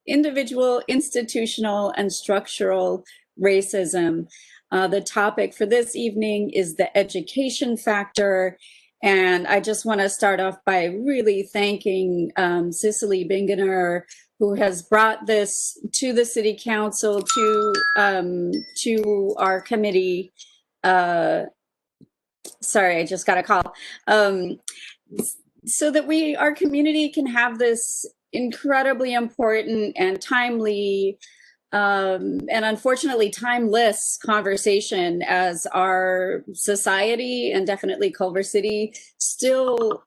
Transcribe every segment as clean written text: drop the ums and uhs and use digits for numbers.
individual, institutional, and structural racism. The topic for this evening is the education factor. And I just want to start off by really thanking Cicely Bingener, who has brought this to the City Council, to our committee. Sorry, I just got a call. So that our community can have this incredibly important and timely and unfortunately timeless conversation as our society and definitely Culver City still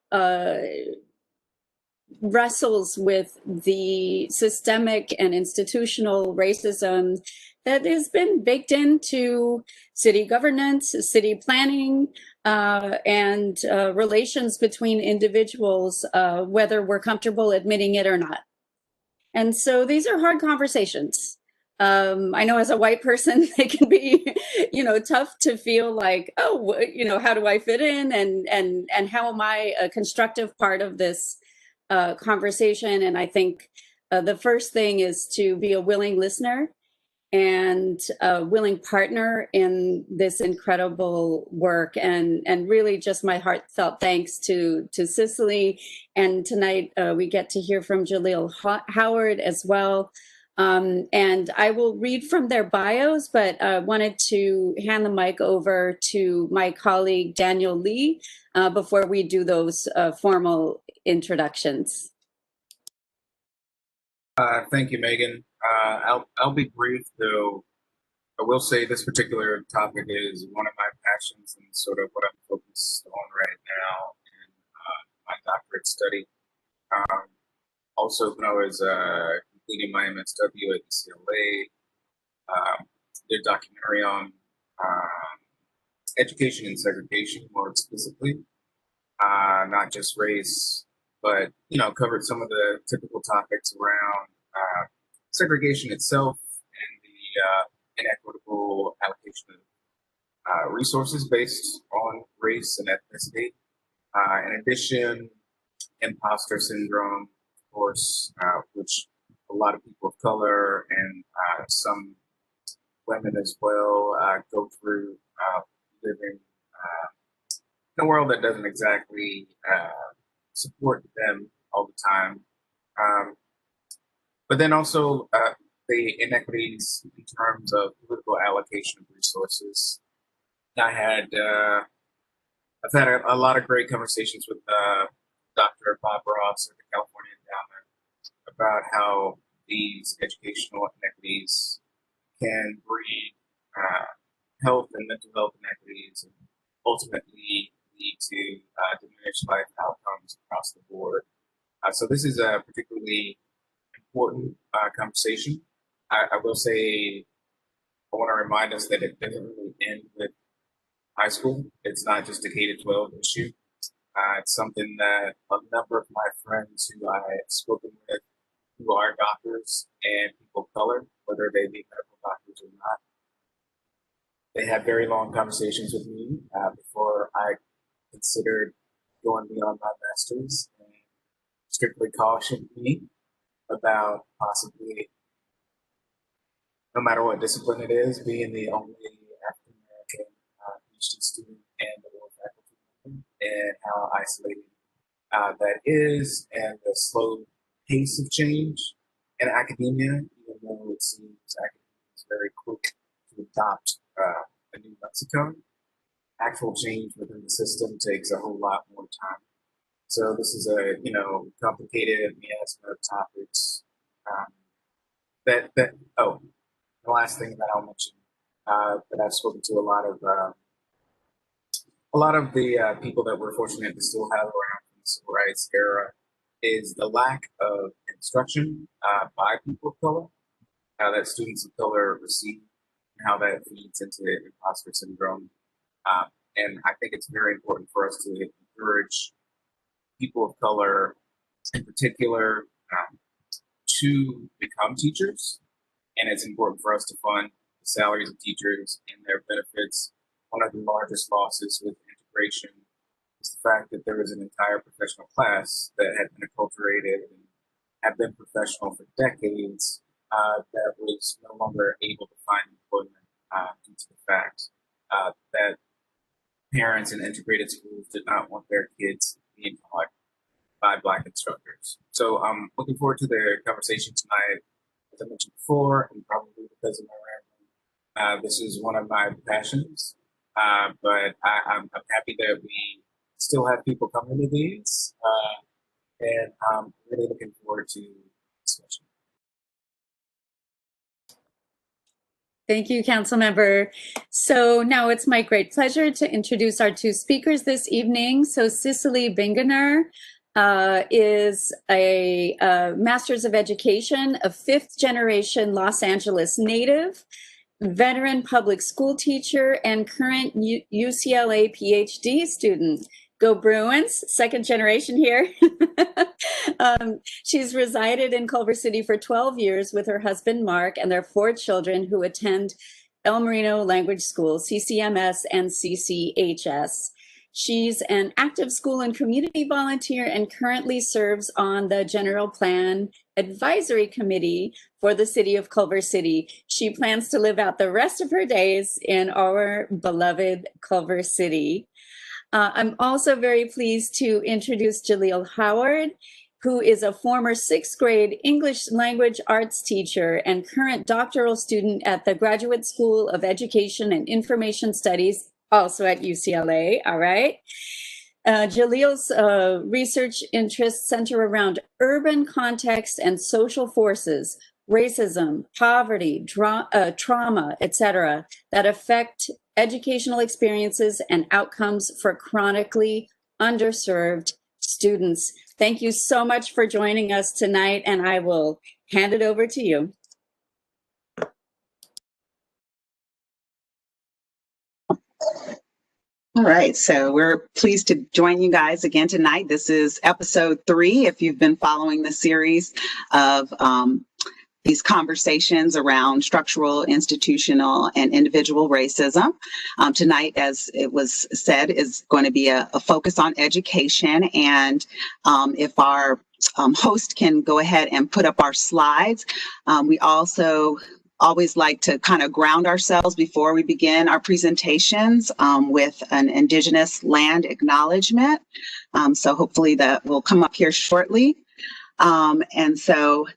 wrestles with the systemic and institutional racism that has been baked into city governance, city planning, and relations between individuals, whether we're comfortable admitting it or not. And so these are hard conversations. I know as a white person, they can be, tough to feel like, oh, how do I fit in, and how am I a constructive part of this conversation? And I think the first thing is to be a willing listener and a willing partner in this incredible work, and really just my heartfelt thanks to Cicely. And tonight we get to hear from Jaleel Howard as well. And I will read from their bios, but I wanted to hand the mic over to my colleague Daniel Lee before we do those formal introductions. Thank you, Megan. I'll be brief, though. I will say this particular topic is one of my passions and sort of what I'm focused on right now in my doctorate study. Also, when I was completing my MSW at UCLA, did a documentary on education and segregation more explicitly, not just race, but covered some of the typical topics around segregation itself and the inequitable allocation of resources based on race and ethnicity. In addition, imposter syndrome, of course, which a lot of people of color and some women as well go through living in a world that doesn't exactly support them all the time. But then also the inequities in terms of political allocation of resources. I've had a lot of great conversations with Dr. Bob Ross at the California Endowment about how these educational inequities can breed health and mental health inequities and ultimately lead to diminished life outcomes across the board. So this is a particularly important conversation. I will say, I want to remind us that it doesn't really end with high school. It's not just a K-12 issue. It's something that a number of my friends who I have spoken with, who are doctors and people of color, whether they be medical doctors or not, they had very long conversations with me before I considered going beyond my master's, and strictly cautioned me about possibly, no matter what discipline it is, being the only African American PhD student and the world faculty member, and how isolating that is, and the slow pace of change in academia, even though it seems academia is very quick to adopt a new lexicon. Actual change within the system takes a whole lot more time. So this is a complicated miasma of topics. The last thing that I'll mention that I've spoken to a lot of the people that we're fortunate to still have around from the civil rights era is the lack of instruction by people of color that students of color receive, and how that feeds into imposter syndrome. And I think it's very important for us to encourage people of color in particular to become teachers. And it's important for us to fund the salaries of teachers and their benefits. One of the largest losses with integration is the fact that there was an entire professional class that had been acculturated and have been professional for decades that was no longer able to find employment due to the fact that parents in integrated schools did not want their kids being taught by Black instructors. So I'm looking forward to the conversation tonight. As I mentioned before, and probably because of my rambling, this is one of my passions. But I'm happy that we still have people coming to these, and I'm really looking forward to discussion. Thank you, Councilmember. So now it's my great pleasure to introduce our two speakers this evening. So Cicely Bingener is a Master's of Education, a fifth-generation Los Angeles native, veteran public school teacher, and current UCLA PhD student. Go Bruins, second generation here. She's resided in Culver City for 12 years with her husband, Mark, and their 4 children who attend El Marino Language School, CCMS and CCHS. She's an active school and community volunteer and currently serves on the General Plan Advisory Committee for the City of Culver City. She plans to live out the rest of her days in our beloved Culver City. I'm also very pleased to introduce Jaleel Howard, who is a former 6th grade English language arts teacher and current doctoral student at the Graduate School of Education and Information Studies, also at UCLA, all right? Jaleel's research interests center around urban context and social forces, racism, poverty, trauma, etc., that affect educational experiences and outcomes for chronically underserved students. Thank you so much for joining us tonight, and I will hand it over to you. All right, so we're pleased to join you guys again tonight. This is episode 3, if you've been following the series of these conversations around structural, institutional, and individual racism. Tonight, as it was said, is going to be a focus on education. And if our host can go ahead and put up our slides, we also always like to kind of ground ourselves before we begin our presentations with an Indigenous land acknowledgement. So hopefully that will come up here shortly. And so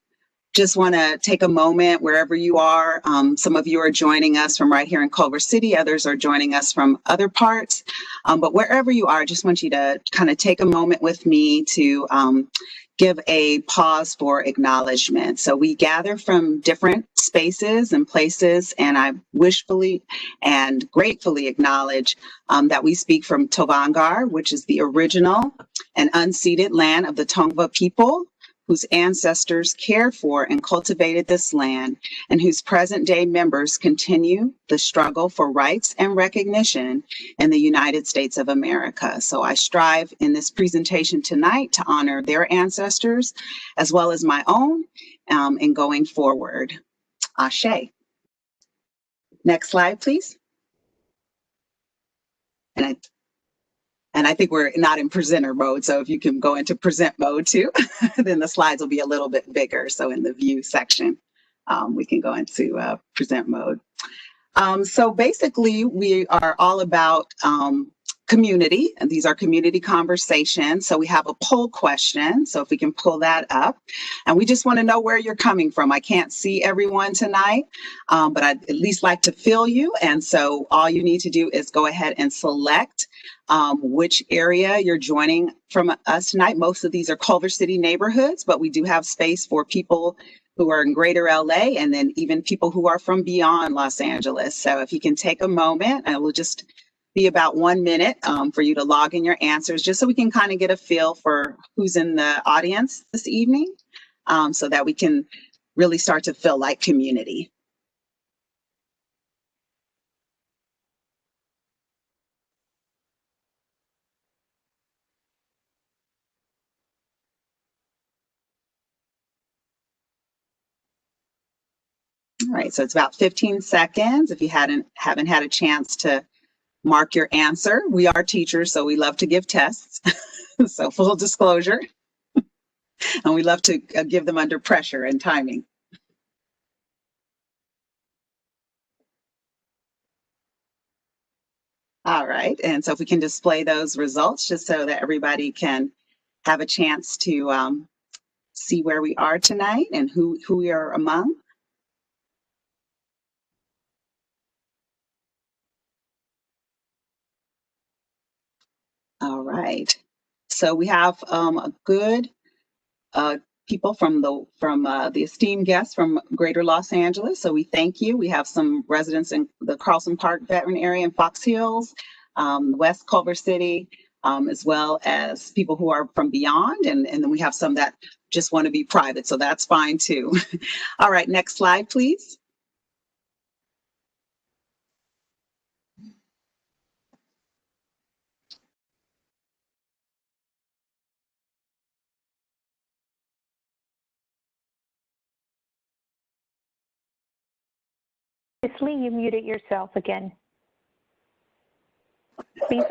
just want to take a moment wherever you are. Some of you are joining us from right here in Culver City. Others are joining us from other parts. But wherever you are, I just want you to kind of take a moment with me to give a pause for acknowledgement. So we gather from different spaces and places, and I wishfully and gratefully acknowledge that we speak from Tovangar, which is the original and unceded land of the Tongva people, whose ancestors cared for and cultivated this land, and whose present-day members continue the struggle for rights and recognition in the United States of America. So I strive in this presentation tonight to honor their ancestors, as well as my own, in going forward. Ashe. Next slide, please. And I think we're not in presenter mode, so if you can go into present mode too, then the slides will be a little bit bigger. So in the view section, we can go into present mode. So basically, we are all about community, and these are community conversations. So we have a poll question, so if we can pull that up. And we just want to know where you're coming from. I can't see everyone tonight, but I'd at least like to feel you. And so all you need to do is go ahead and select which area you're joining from us tonight. Most of these are Culver City neighborhoods, but we do have space for people who are in greater LA, and then even people who are from beyond Los Angeles. So if you can take a moment, and it will just be about 1 minute for you to log in your answers, just so we can kind of get a feel for who's in the audience this evening, so that we can really start to feel like community. All right, so it's about 15 seconds. If you haven't had a chance to mark your answer, we are teachers, so we love to give tests. So full disclosure. And we love to give them under pressure and timing. All right, and so if we can display those results just so that everybody can have a chance to see where we are tonight and who we are among. All right, so we have a good people from the esteemed guests from Greater Los Angeles. So we thank you. We have some residents in the Carlson Park veteran area in Fox Hills, West Culver City, as well as people who are from beyond. And then we have some that just want to be private. So that's fine too. All right, next slide, please. Ms. Lee, you muted yourself again. Please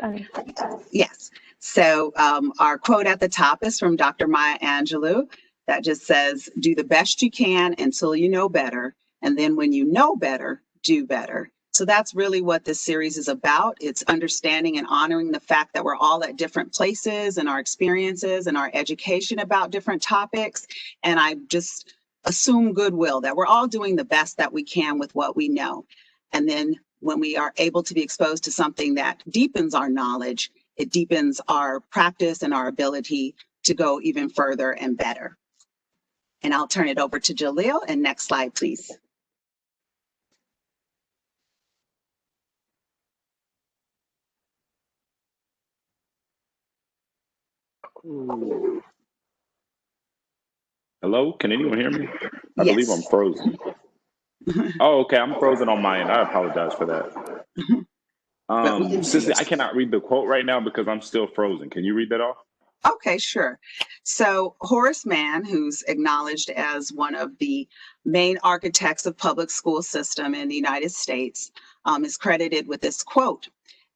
Yes. So our quote at the top is from Dr. Maya Angelou that just says, do the best you can until you know better. And then when you know better, do better. So that's really what this series is about. It's understanding and honoring the fact that we're all at different places in our experiences and our education about different topics. And I just assume goodwill that we're all doing the best that we can with what we know. And then when we are able to be exposed to something that deepens our knowledge, it deepens our practice and our ability to go even further and better. And I'll turn it over to Jaleel. And next slide, please. Hello, can anyone hear me? I Yes. believe I'm frozen. Oh, okay, I'm frozen on my end. I apologize for that. Cicely, I cannot read the quote right now because I'm still frozen. Can you read that off? Okay, sure. So Horace Mann, who's acknowledged as one of the main architects of public school system in the United States, is credited with this quote.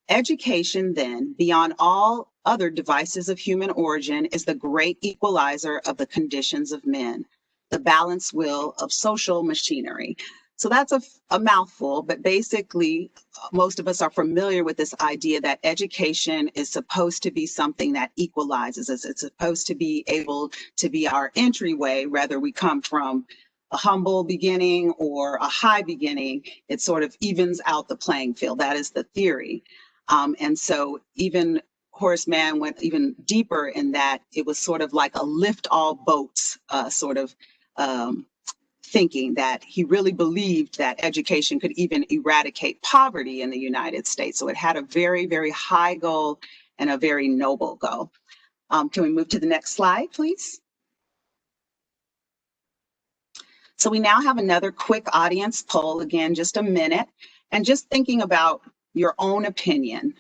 Education, then, beyond all other devices of human origin, is the great equalizer of the conditions of men, the balance wheel of social machinery. So that's a mouthful, but basically, most of us are familiar with this idea that education is supposed to be something that equalizes us. It's supposed to be able to be our entryway, whether we come from a humble beginning or a high beginning. It sort of evens out the playing field. That is the theory. And so even Horace Mann went even deeper in that it was sort of like a lift all boats sort of thinking, that he really believed that education could even eradicate poverty in the United States. So it had a very, very high goal and a very noble goal. Can we move to the next slide, please? So we now have another quick audience poll, again, just a minute, and just thinking about your own opinion.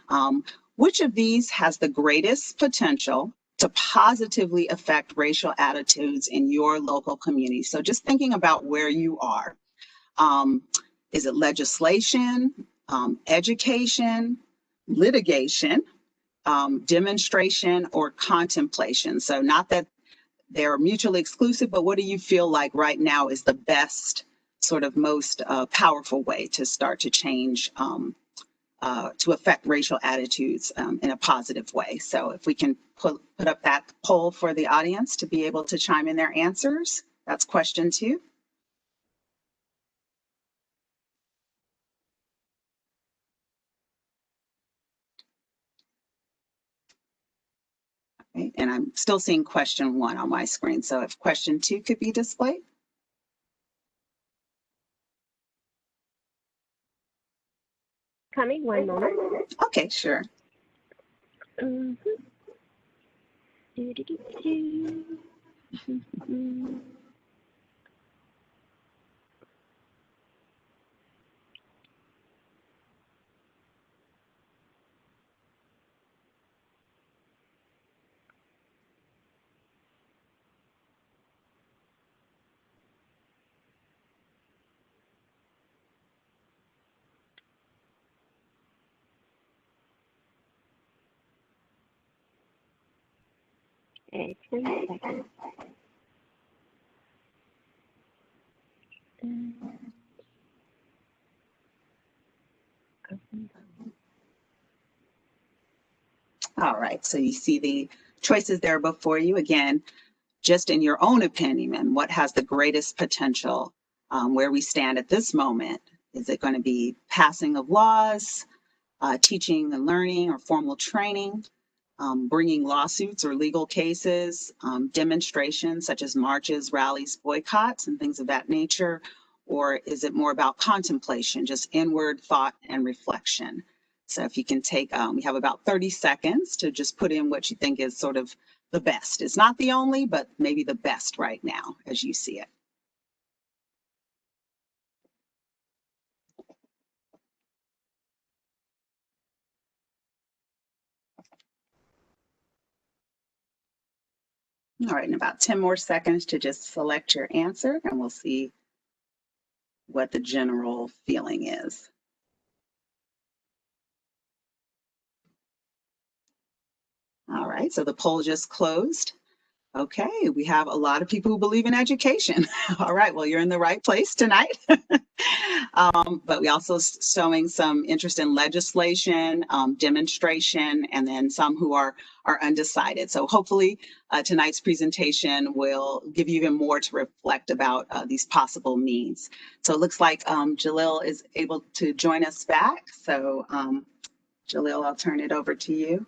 Which of these has the greatest potential to positively affect racial attitudes in your local community? So just thinking about where you are. Is it legislation, education, litigation, demonstration, or contemplation? So not that they're mutually exclusive, but what do you feel like right now is the best, sort of most powerful way to start to change, to affect racial attitudes in a positive way? So if we can put up that poll for the audience to be able to chime in their answers, that's question 2. Okay, and I'm still seeing question 1 on my screen. So if question 2 could be displayed. coming, one moment. Okay, sure. Okay, 10 seconds. All right, so you see the choices there before you. Again, just in your own opinion, what has the greatest potential where we stand at this moment? Is it going to be passing of laws, teaching and learning or formal training, bringing lawsuits or legal cases, demonstrations such as marches, rallies, boycotts, and things of that nature? Or is it more about contemplation, just inward thought and reflection? So if you can take, we have about 30 seconds to just put in what you think is sort of the best. It's not the only, but maybe the best right now as you see it. All right, in about 10 more seconds to just select your answer, and we'll see what the general feeling is. All right, so the poll just closed. Okay, we have a lot of people who believe in education. All right, well, you're in the right place tonight. But we also showing some interest in legislation, demonstration, and then some who are undecided. So hopefully tonight's presentation will give you even more to reflect about these possible needs. So it looks like Jalil is able to join us back. So Jalil, I'll turn it over to you.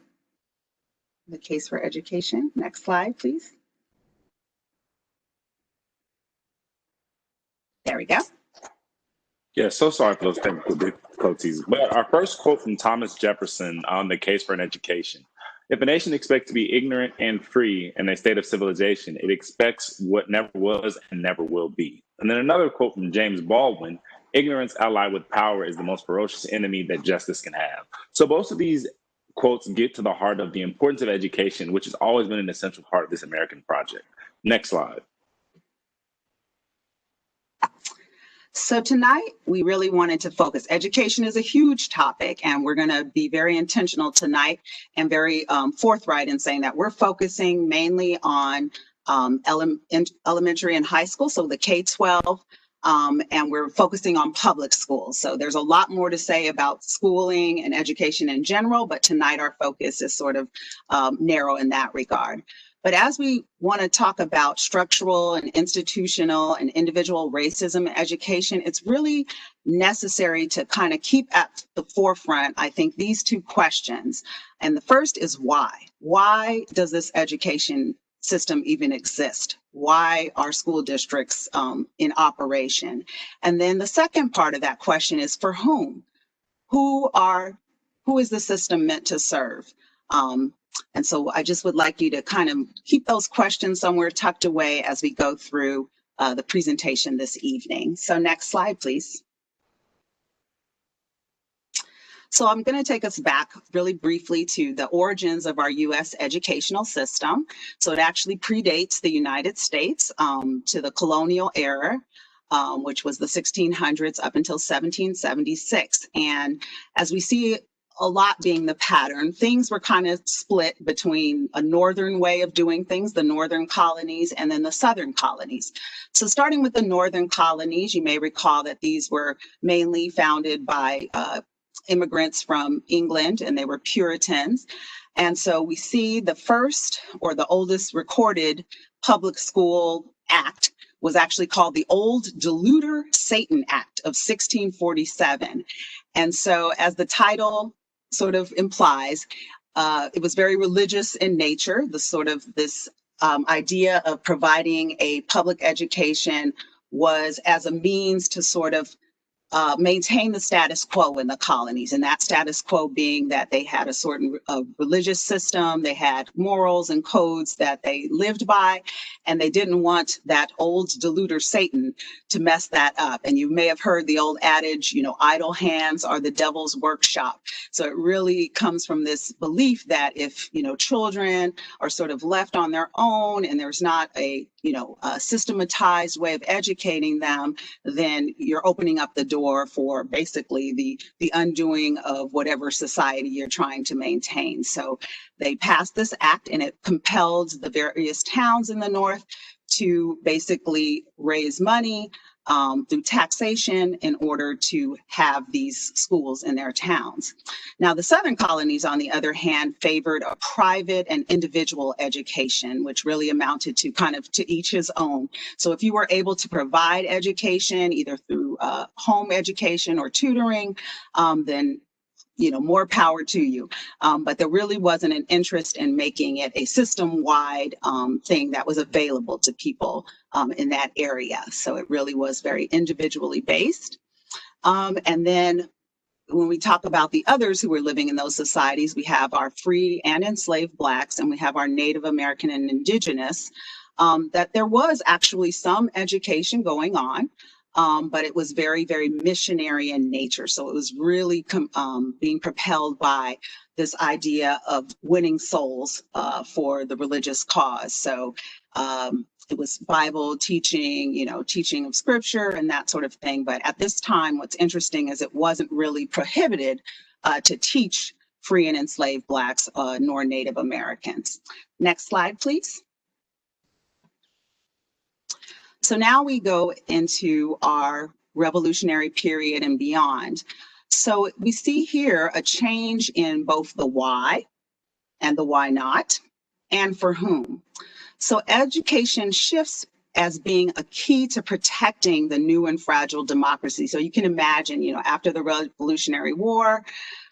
The case for education. Next slide, please. There we go. Yeah, so sorry for those technical difficulties. But our first quote from Thomas Jefferson on the case for an education. If a nation expects to be ignorant and free in a state of civilization, it expects what never was and never will be. And then another quote from James Baldwin, ignorance allied with power is the most ferocious enemy that justice can have. So both of these quotes get to the heart of the importance of education, which has always been an essential part of this American project. Next slide. So tonight, we really wanted to focus. Education is a huge topic, and we're going to be very intentional tonight and very forthright in saying that we're focusing mainly on elementary and high school, so the K-12, and we're focusing on public schools. So there's a lot more to say about schooling and education in general, but tonight our focus is sort of narrow in that regard. But as we want to talk about structural and institutional and individual racism in education, it's really necessary to kind of keep at the forefront, I think, these two questions. And the first is why? Why does this education system even exist? Why are school districts in operation? And then the second part of that question is for whom? Who is the system meant to serve? And so I just would like you to kind of keep those questions somewhere tucked away as we go through the presentation this evening. So next slide, please. So I'm going to take us back really briefly to the origins of our U.S. educational system. So it actually predates the United States to the colonial era, which was the 1600s up until 1776. And as we see a lot being the pattern, things were kind of split between a northern way of doing things, the northern colonies, and then the southern colonies. So starting with the northern colonies, you may recall that these were mainly founded by immigrants from England, and they were Puritans. And so we see the first or the oldest recorded public school act was actually called the Old Deluder Satan Act of 1647. And so as the title sort of implies, it was very religious in nature, this idea of providing a public education was as a means to sort of maintain the status quo in the colonies, and that status quo being that they had a certain religious system, they had morals and codes that they lived by, and they didn't want that old deluder Satan to mess that up. And you may have heard the old adage, you know, idle hands are the devil's workshop. So it really comes from this belief that if, you know, children are sort of left on their own and there's not a, you know, a systematized way of educating them, then you're opening up the door for basically the undoing of whatever society you're trying to maintain. So they passed this act, and it compelled the various towns in the North to basically raise money through taxation in order to have these schools in their towns. Now, the Southern colonies, on the other hand, favored a private and individual education, which really amounted to kind of to each his own. So if you were able to provide education, either through home education or tutoring, then more power to you. But there really wasn't an interest in making it a system-wide thing that was available to people in that area. So it really was very individually based. And then when we talk about the others who were living in those societies, we have our free and enslaved Blacks, and we have our Native American and Indigenous, that there was actually some education going on. But it was very, very missionary in nature. So it was really being propelled by this idea of winning souls for the religious cause. So it was Bible teaching, teaching of scripture and that sort of thing. But at this time, what's interesting is it wasn't really prohibited to teach free and enslaved Blacks nor Native Americans. Next slide, please. So now we go into our revolutionary period and beyond. So we see here a change in both the why and the why not, and for whom. So education shifts as being a key to protecting the new and fragile democracy. So you can imagine, after the Revolutionary War,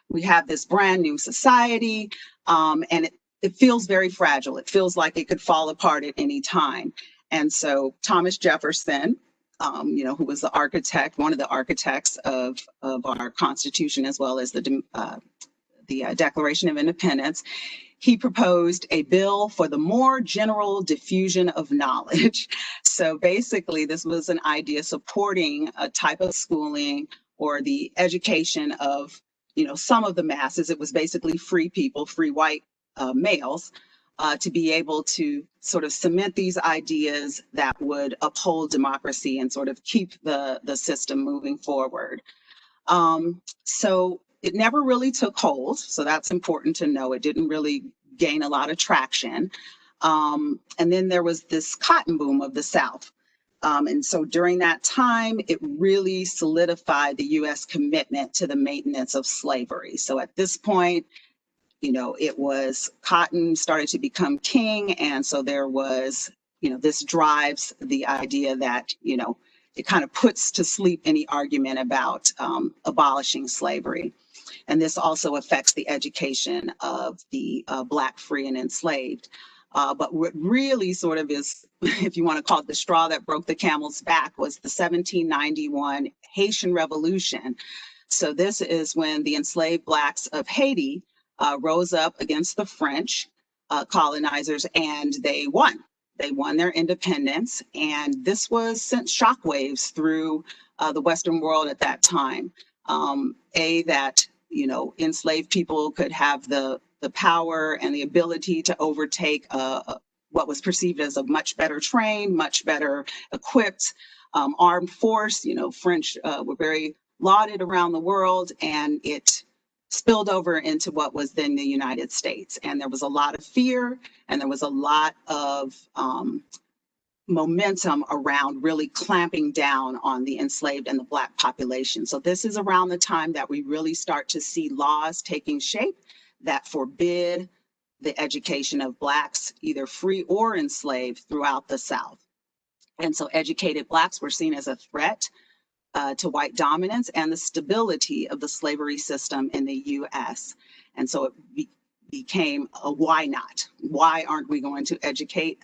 we have this brand new society, and it feels very fragile. It feels like it could fall apart at any time. And so Thomas Jefferson, who was the architect, one of the architects of our Constitution, as well as the Declaration of Independence, he proposed a bill for the more general diffusion of knowledge. So basically, this was an idea supporting a type of schooling or the education of, some of the masses. It was basically free people, free white males, to be able to sort of cement these ideas that would uphold democracy and sort of keep the system moving forward. So it never really took hold. So that's important to know. It didn't really gain a lot of traction. And then there was this cotton boom of the South. And so during that time, it really solidified the U.S. commitment to the maintenance of slavery. So at this point, it was cotton started to become king. And so there was, this drives the idea that, it kind of puts to sleep any argument about abolishing slavery. And this also affects the education of the Black, free, and enslaved. But what really sort of is, if you want to call it the straw that broke the camel's back, was the 1791 Haitian Revolution. So this is when the enslaved Blacks of Haiti rose up against the French colonizers, and they won. They won their independence, and this was sent shockwaves through the Western world at that time. That enslaved people could have the power and the ability to overtake what was perceived as a much better trained, much better equipped armed force. French were very lauded around the world, and it spilled over into what was then the United States. And there was a lot of fear, and there was a lot of momentum around really clamping down on the enslaved and the Black population. So this is around the time that we really start to see laws taking shape that forbid the education of Blacks, either free or enslaved, throughout the South. And so educated Blacks were seen as a threat to white dominance and the stability of the slavery system in the U.S. And so it became a why not? Why aren't we going to educate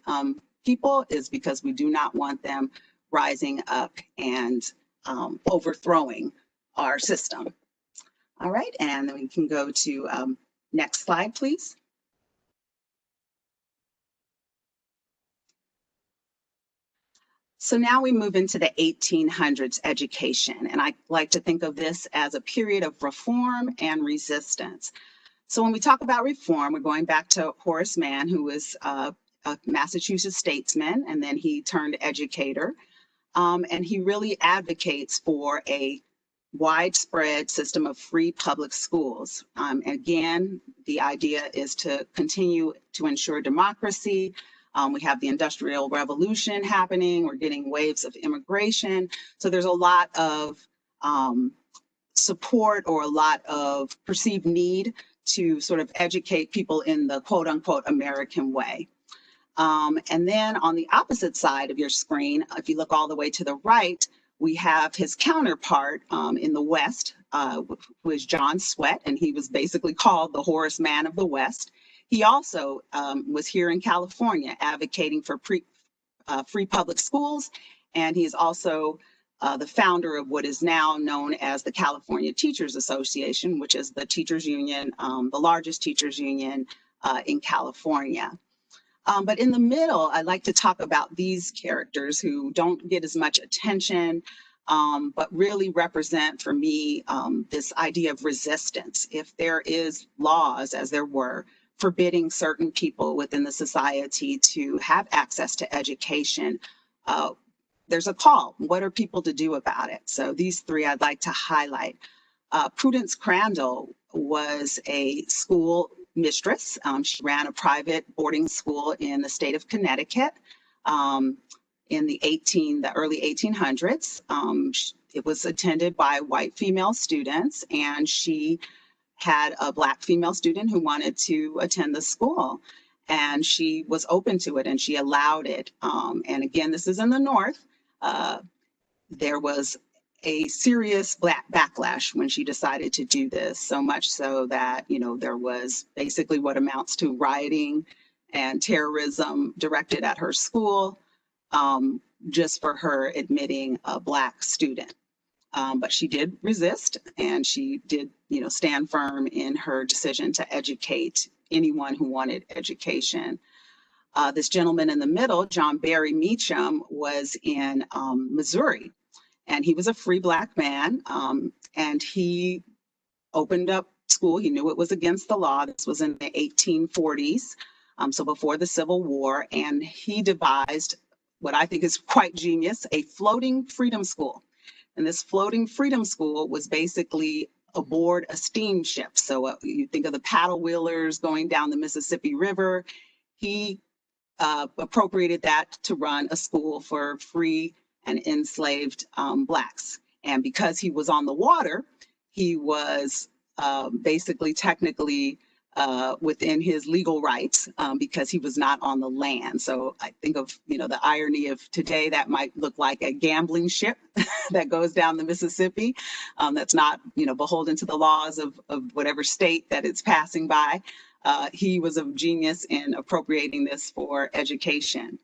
people? Is because we do not want them rising up and overthrowing our system. All right, and then we can go to next slide, please. So now we move into the 1800s education, and I like to think of this as a period of reform and resistance. So when we talk about reform, we're going back to Horace Mann, who was a Massachusetts statesman, and then he turned educator, and he really advocates for a widespread system of free public schools. Again, the idea is to continue to ensure democracy, We have the Industrial Revolution happening. We're getting waves of immigration. So there's a lot of support or a lot of perceived need to sort of educate people in the quote unquote American way. And then on the opposite side of your screen, if you look all the way to the right, we have his counterpart in the West, who is John Swett, and he was basically called the Horace Mann of the West. He also was here in California advocating for free public schools, and he is also the founder of what is now known as the California Teachers Association, which is the teachers union, the largest teachers union in California. But in the middle, I'd like to talk about these characters who don't get as much attention, but really represent for me this idea of resistance. If there is laws, as there were, forbidding certain people within the society to have access to education, there's a call. What are people to do about it? So these three I'd like to highlight. Prudence Crandall was a school mistress. She ran a private boarding school in the state of Connecticut in the early 1800s. It was attended by white female students, and she had a Black female student who wanted to attend the school, and she was open to it and she allowed it. And again, this is in the North. There was a serious Black backlash when she decided to do this, so much so that, there was basically what amounts to rioting and terrorism directed at her school, just for her admitting a Black student. But she did resist, and she did, stand firm in her decision to educate anyone who wanted education. This gentleman in the middle, John Barry Meacham, was in Missouri. And he was a free Black man, and he opened up school. He knew it was against the law. This was in the 1840s, so before the Civil War. And he devised what I think is quite genius, a floating freedom school. And this floating freedom school was basically aboard a steamship. So you think of the paddle wheelers going down the Mississippi River. He appropriated that to run a school for free and enslaved Blacks. And because he was on the water, he was basically technically within his legal rights because he was not on the land. So I think of, the irony of today, that might look like a gambling ship that goes down the Mississippi that's not, beholden to the laws of whatever state that it's passing by. He was a genius in appropriating this for education.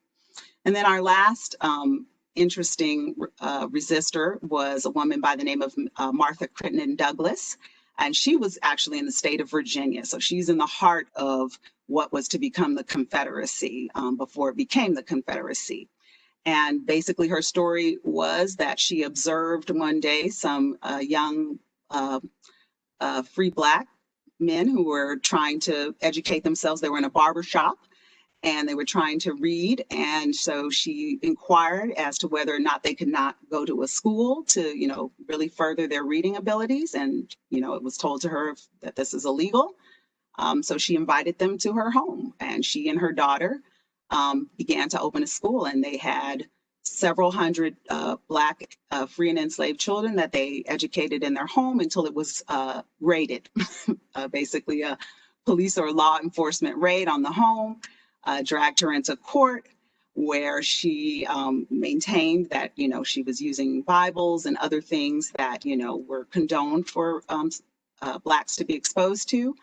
And then our last interesting resistor was a woman by the name of Martha Crittenden Douglas, and she was actually in the state of Virginia. So she's in the heart of what was to become the Confederacy before it became the Confederacy. And basically her story was that she observed one day some young free Black men who were trying to educate themselves. They were in a barber shop, and they were trying to read. And so she inquired as to whether or not they could not go to a school to, really further their reading abilities. And, it was told to her that this is illegal. So she invited them to her home, and she and her daughter began to open a school, and they had several hundred Black free and enslaved children that they educated in their home until it was raided, basically a police or law enforcement raid on the home. Dragged her into court, where she maintained that, she was using Bibles and other things that, were condoned for Blacks to be exposed to,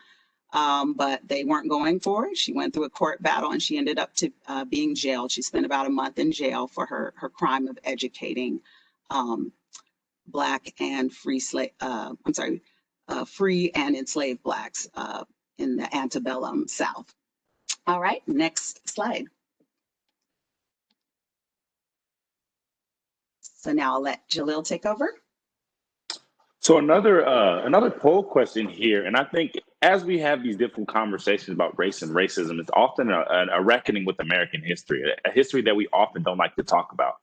but they weren't going for it. She went through a court battle, and she ended up being jailed. She spent about a month in jail for her crime of educating Black and free and enslaved Blacks in the antebellum South. All right, next slide. So now I'll let Jalil take over. So another poll question here, and I think as we have these different conversations about race and racism, it's often a reckoning with American history, a history that we often don't like to talk about.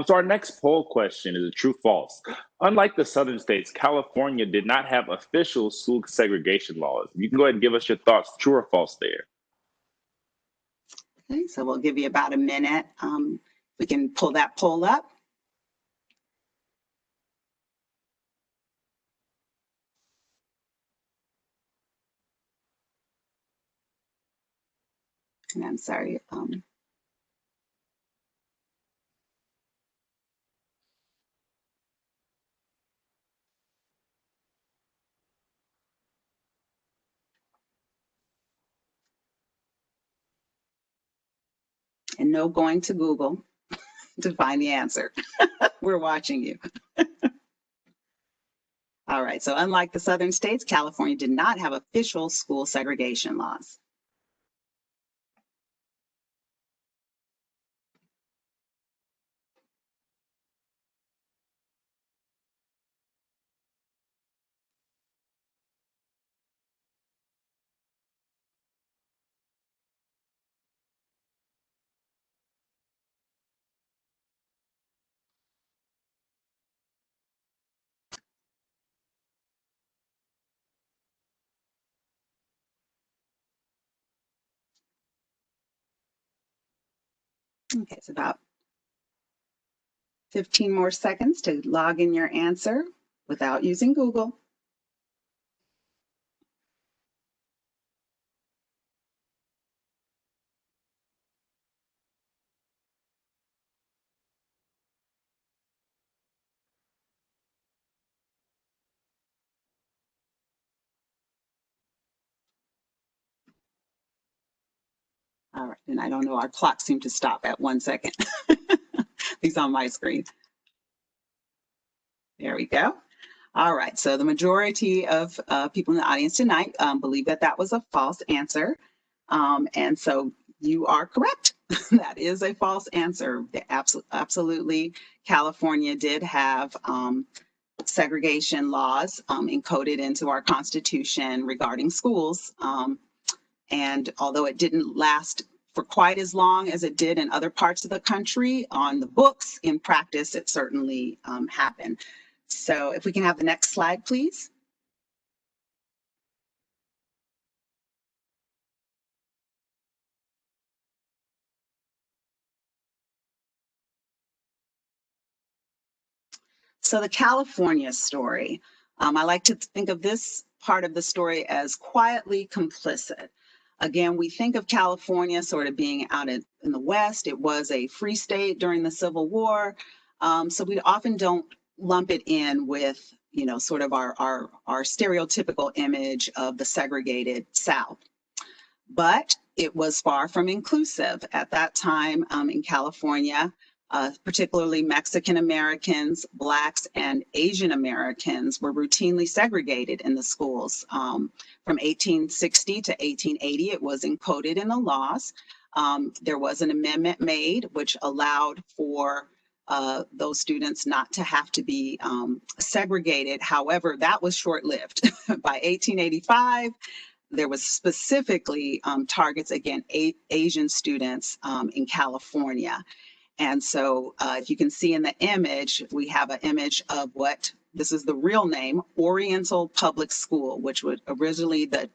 So our next poll question is a true/false. Unlike the southern states, California did not have official school segregation laws. You can go ahead and give us your thoughts, true or false there. Okay, so we'll give you about a minute. We can pull that poll up. And I'm sorry. And no going to Google to find the answer. We're watching you. All right, so unlike the southern states, California did not have official school segregation laws. Okay, it's about 15 more seconds to log in your answer without using Google. All right, and I don't know, our clock seemed to stop at 1 second. These on my screen. There we go. All right, so the majority of people in the audience tonight believe that that was a false answer. And so you are correct. That is a false answer. Absolutely, California did have segregation laws encoded into our Constitution regarding schools. And although it didn't last for quite as long as it did in other parts of the country, on the books, in practice, it certainly happened. So if we can have the next slide, please. So the California story, I like to think of this part of the story as quietly complicit. Again, we think of California sort of being out in the West. It was a free state during the Civil War. So we often don't lump it in with, you know, sort of our stereotypical image of the segregated South. But it was far from inclusive at that time in California. Particularly Mexican Americans, Blacks, and Asian Americans were routinely segregated in the schools. From 1860 to 1880, it was encoded in the laws. There was an amendment made which allowed for those students not to have to be segregated. However, that was short-lived. By 1885, there was specifically targets against Asian students in California. And so if you can see in the image, we have an image of what, this is the real name, Oriental Public School, which was originally the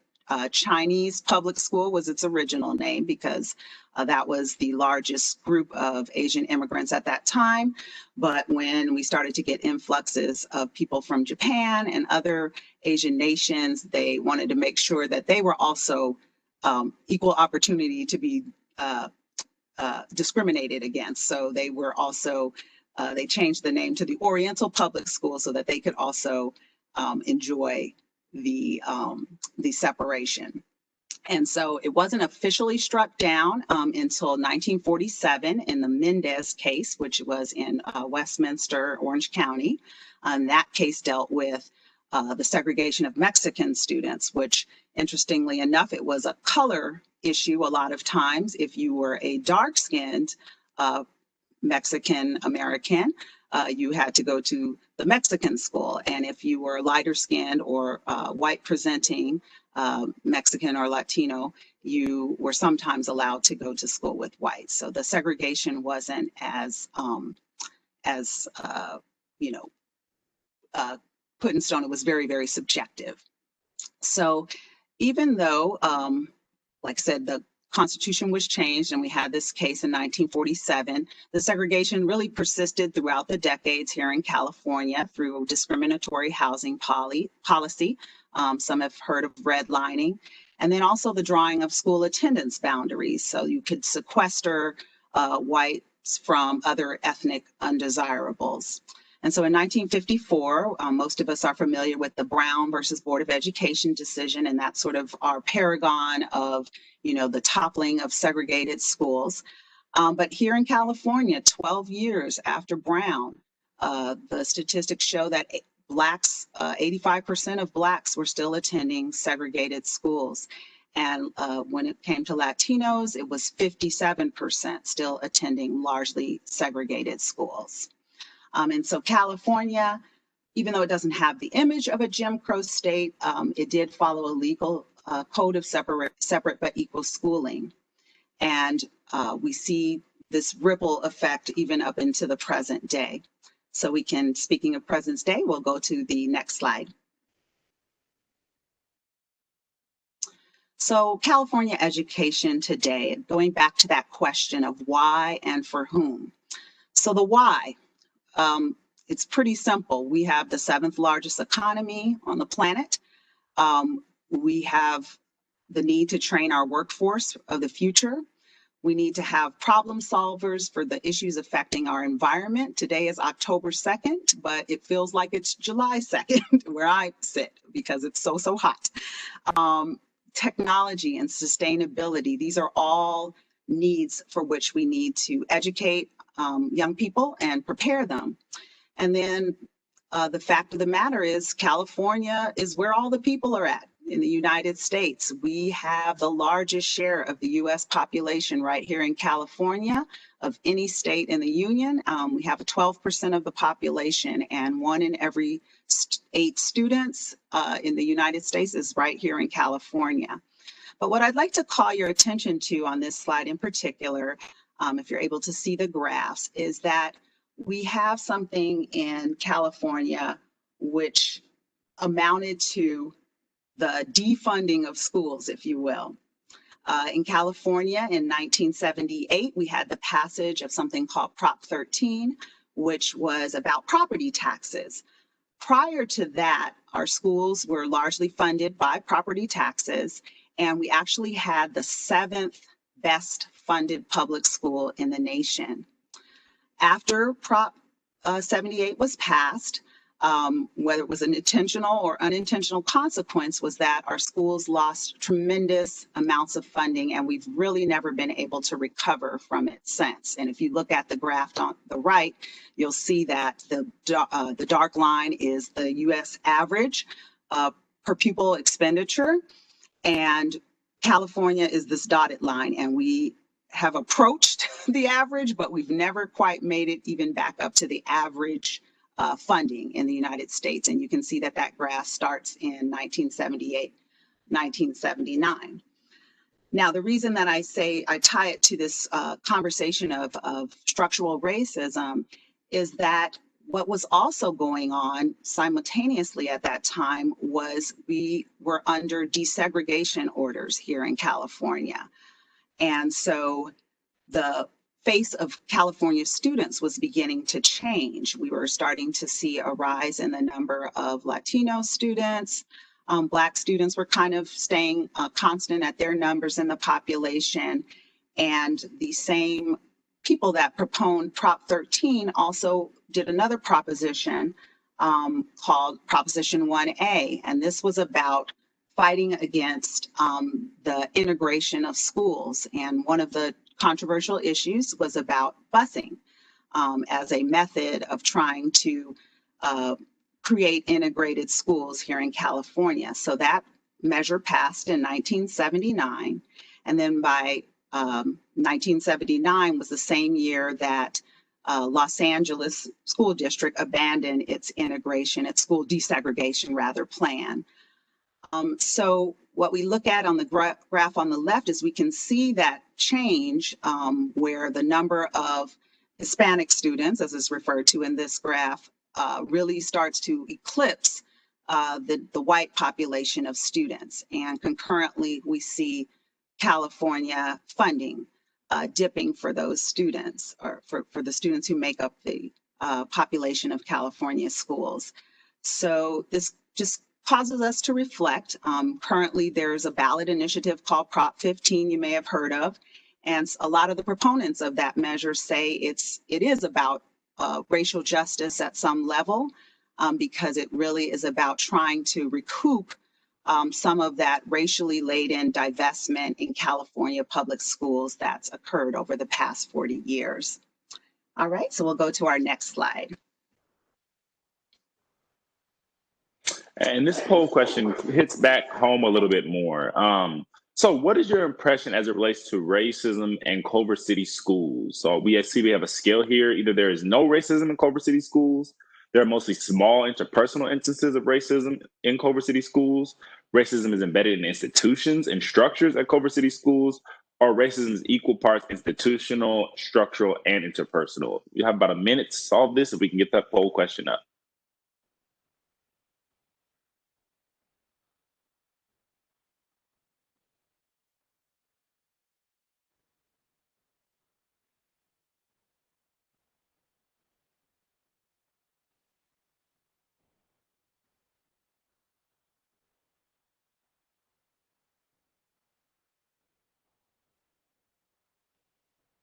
Chinese public school was its original name because that was the largest group of Asian immigrants at that time. But when we started to get influxes of people from Japan and other Asian nations, they wanted to make sure that they were also equal opportunity to be discriminated against. So they were also, they changed the name to the Oriental Public School so that they could also enjoy the separation. And so it wasn't officially struck down until 1947 in the Mendez case, which was in Westminster, Orange County. That case dealt with the segregation of Mexican students, which interestingly enough, it was a color issue a lot of times. If you were a dark-skinned Mexican American, you had to go to the Mexican school. And if you were lighter skinned or white presenting Mexican or Latino, you were sometimes allowed to go to school with whites. So the segregation wasn't as you know, put in stone. It was very, very subjective. So even though, like I said, the Constitution was changed and we had this case in 1947, the segregation really persisted throughout the decades here in California through discriminatory housing policy. Some have heard of redlining, and then also the drawing of school attendance boundaries. So you could sequester whites from other ethnic undesirables. And so in 1954, most of us are familiar with the Brown versus Board of Education decision, and that's sort of our paragon of, the toppling of segregated schools. But here in California, 12 years after Brown, the statistics show that Blacks, 85% of Blacks were still attending segregated schools. And when it came to Latinos, it was 57% still attending largely segregated schools. And so California, even though it doesn't have the image of a Jim Crow state, it did follow a legal code of separate but equal schooling. And we see this ripple effect even up into the present day. So we can, speaking of present day, we'll go to the next slide. So California education today, going back to that question of why and for whom. So the why. It's pretty simple. We have the 7th largest economy on the planet. We have the need to train our workforce of the future. We need to have problem solvers for the issues affecting our environment. Today is October 2nd, but it feels like it's July 2nd where I sit because it's so hot. Technology and sustainability, these are all needs for which we need to educate young people and prepare them. And then the fact of the matter is California is where all the people are at in the United States. We have the largest share of the US population right here in California of any state in the union. We have 12% of the population, and 1 in every 8 students in the United States is right here in California. But what I'd like to call your attention to on this slide in particular, if you're able to see the graphs, is that we have something in California which amounted to the defunding of schools, if you will. In California in 1978, we had the passage of something called Prop 13, which was about property taxes. Prior to that, our schools were largely funded by property taxes, and we actually had the 7th best funded public school in the nation. After Prop 78 was passed, whether it was an intentional or unintentional consequence, was that our schools lost tremendous amounts of funding, and we've really never been able to recover from it since. And if you look at the graph on the right, you'll see that the dark line is the U.S. average per pupil expenditure, and California is this dotted line, and we have approached the average, but we've never quite made it even back up to the average funding in the United States. And you can see that that graph starts in 1978, 1979. Now, the reason that I say I tie it to this conversation of structural racism is that what was also going on simultaneously at that time was we were under desegregation orders here in California. And so the face of California students was beginning to change. We were starting to see a rise in the number of Latino students. Black students were kind of staying constant at their numbers in the population. And the same people that proponed Prop 13 also did another proposition called Proposition 1A. And this was about fighting against the integration of schools. And one of the controversial issues was about busing as a method of trying to create integrated schools here in California. So that measure passed in 1979. And then by 1979 was the same year that Los Angeles School District abandoned its integration, its school desegregation rather plan. So what we look at on the graph on the left is we can see that change where the number of Hispanic students, as is referred to in this graph, really starts to eclipse the white population of students. And concurrently, we see California funding dipping for those students, or for the students who make up the population of California schools. So this just causes us to reflect. Currently, there's a ballot initiative called Prop 15 you may have heard of. And a lot of the proponents of that measure say it is about racial justice at some level, because it really is about trying to recoup some of that racially laden divestment in California public schools that's occurred over the past 40 years. All right, so we'll go to our next slide. And this poll question hits back home a little bit more. So what is your impression as it relates to racism in Culver City schools? So we have a scale here. Either there is no racism in Culver City schools, there are mostly small interpersonal instances of racism in Culver City schools, racism is embedded in institutions and structures at Culver City schools, or racism is equal parts institutional, structural, and interpersonal. You have about a minute to solve this if we can get that poll question up.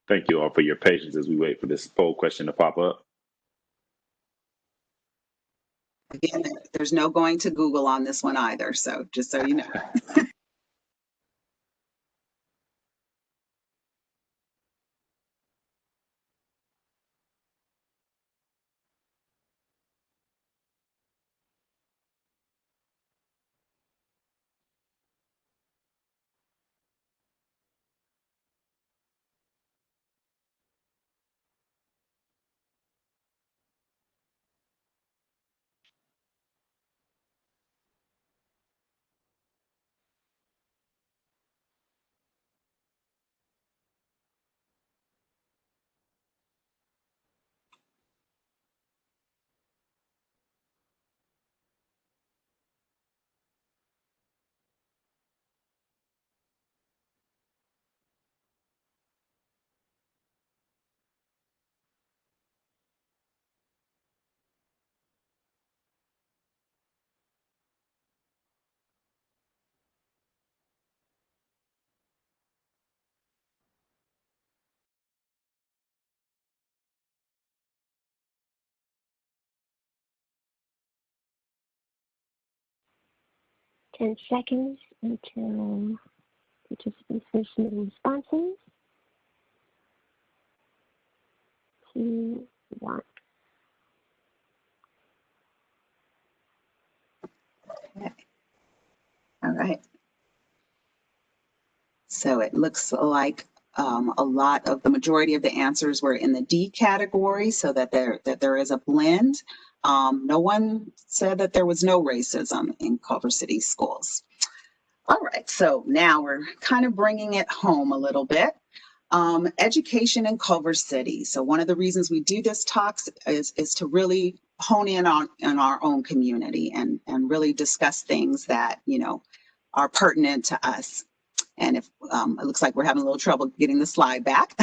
Thank you all for your patience as we wait for this poll question to pop up. Again, there's no going to Google on this one either, so just so you know. Ten seconds until participants finish submitting responses. 2, 1. Okay. All right. So it looks like a lot of the majority of the answers were in the D category, so that there is a blend. No one said that there was no racism in Culver City schools. All right, so now we're kind of bringing it home a little bit. Education in Culver City. So one of the reasons we do this talks is to really hone in on our own community and really discuss things that, you know, are pertinent to us. And if it looks like we're having a little trouble getting the slide back,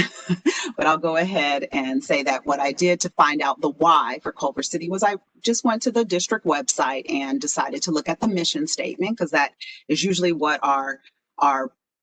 but I'll go ahead and say that what I did to find out the why for Culver City was I just went to the district website and decided to look at the mission statement, because that is usually what our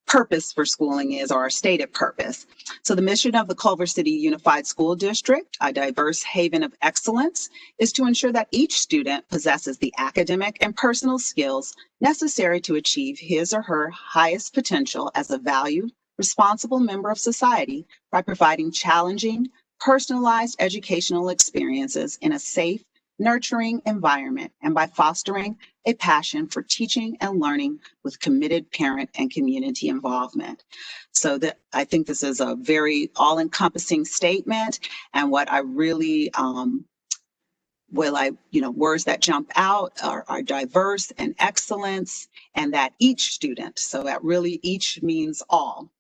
purpose for schooling is, or our stated purpose. So the mission of the Culver City Unified School District, a diverse haven of excellence, is to ensure that each student possesses the academic and personal skills necessary to achieve his or her highest potential as a valued, responsible member of society by providing challenging, personalized educational experiences in a safe, nurturing environment, and by fostering a passion for teaching and learning with committed parent and community involvement. So I think this is a very all-encompassing statement, and what I really words that jump out are diverse and excellence, and that each student, so that really each means all.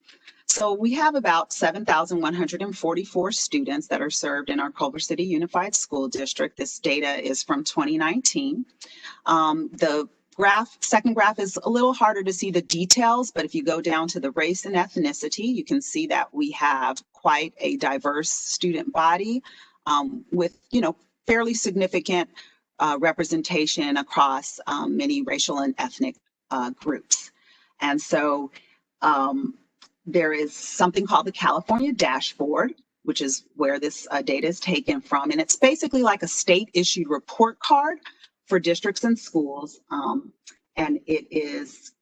So we have about 7,144 students that are served in our Culver City Unified School District. This data is from 2019. second graph is a little harder to see the details, but if you go down to the race and ethnicity, you can see that we have quite a diverse student body with, fairly significant representation across many racial and ethnic groups. And so there is something called the California Dashboard, which is where this data is taken from. And it's basically like a state issued report card for districts and schools. And it is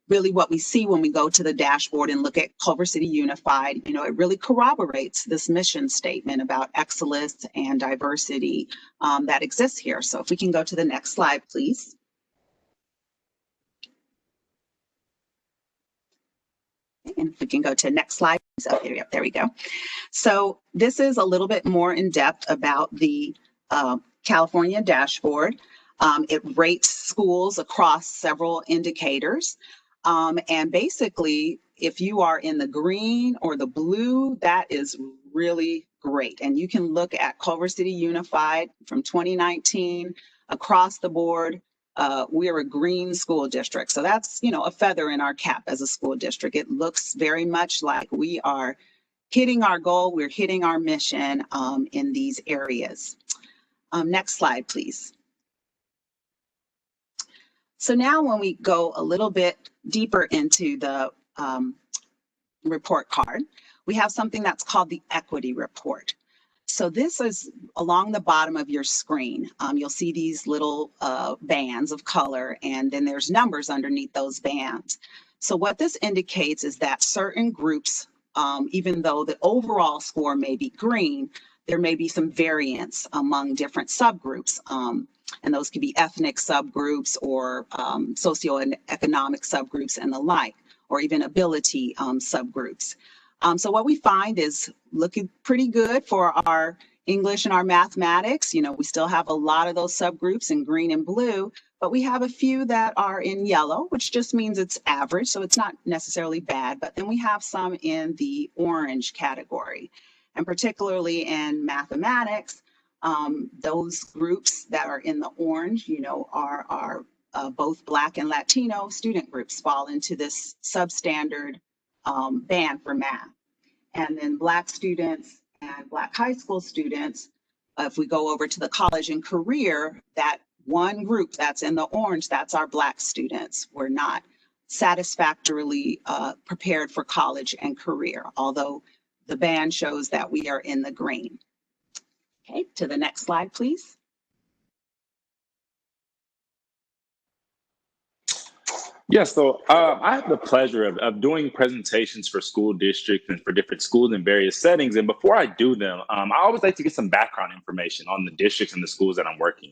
really what we see when we go to the dashboard and look at Culver City Unified. It really corroborates this mission statement about excellence and diversity that exists here. So if we can go to the next slide, please. And if we can go to the next slide. So there we go. So this is a little bit more in depth about the California Dashboard. It rates schools across several indicators. And basically, if you are in the green or the blue, that is really great. And you can look at Culver City Unified from 2019 across the board. We're a green school district. So that's, a feather in our cap as a school district. It looks very much like we are hitting our goal. We're hitting our mission in these areas. Next slide, please. So now when we go a little bit deeper into the report card, we have something that's called the equity report. So this is along the bottom of your screen. You'll see these little bands of color, and then there's numbers underneath those bands. So what this indicates is that certain groups, even though the overall score may be green, there may be some variance among different subgroups. And those could be ethnic subgroups or socioeconomic subgroups and the like, or even ability subgroups. So what we find is looking pretty good for our English and our mathematics. We still have a lot of those subgroups in green and blue, but we have a few that are in yellow, which just means it's average. So it's not necessarily bad, but then we have some in the orange category. And particularly in mathematics, those groups that are in the orange, are both Black and Latino student groups fall into this substandard band for math. And then Black students and Black high school students, if we go over to the college and career, that one group that's in the orange, that's our Black students. We're not satisfactorily prepared for college and career, although the band shows that we are in the green. Okay, to the next slide, please. Yeah, so I have the pleasure of doing presentations for school districts and for different schools in various settings. And before I do them, I always like to get some background information on the districts and the schools that I'm working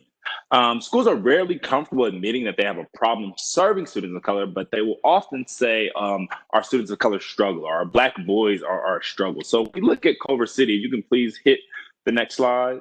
in. Schools are rarely comfortable admitting that they have a problem serving students of color, but they will often say our students of color struggle, or our Black boys are a struggle. So if we look at Culver City, you can please hit the next slide.